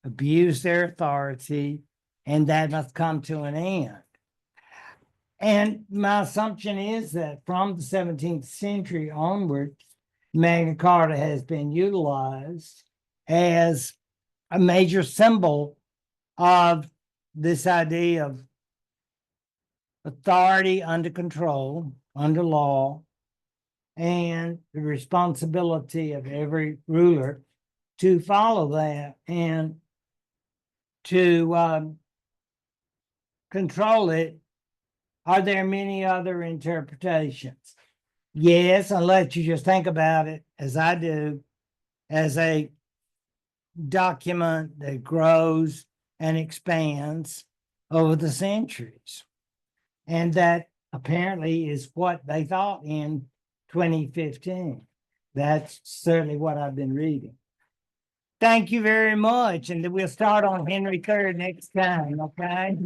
abused their authority and that must come to an end. And my assumption is that from the 17th century onward, Magna Carta has been utilized as a major symbol of this idea of authority under control, under law, and the responsibility of every ruler to follow that and to control it. Are there many other interpretations? Yes, unless you just think about it, as I do, as a document that grows and expands over the centuries. And that apparently is what they thought in 2015. That's certainly what I've been reading. Thank you very much, and we'll start on Henry III next time, okay?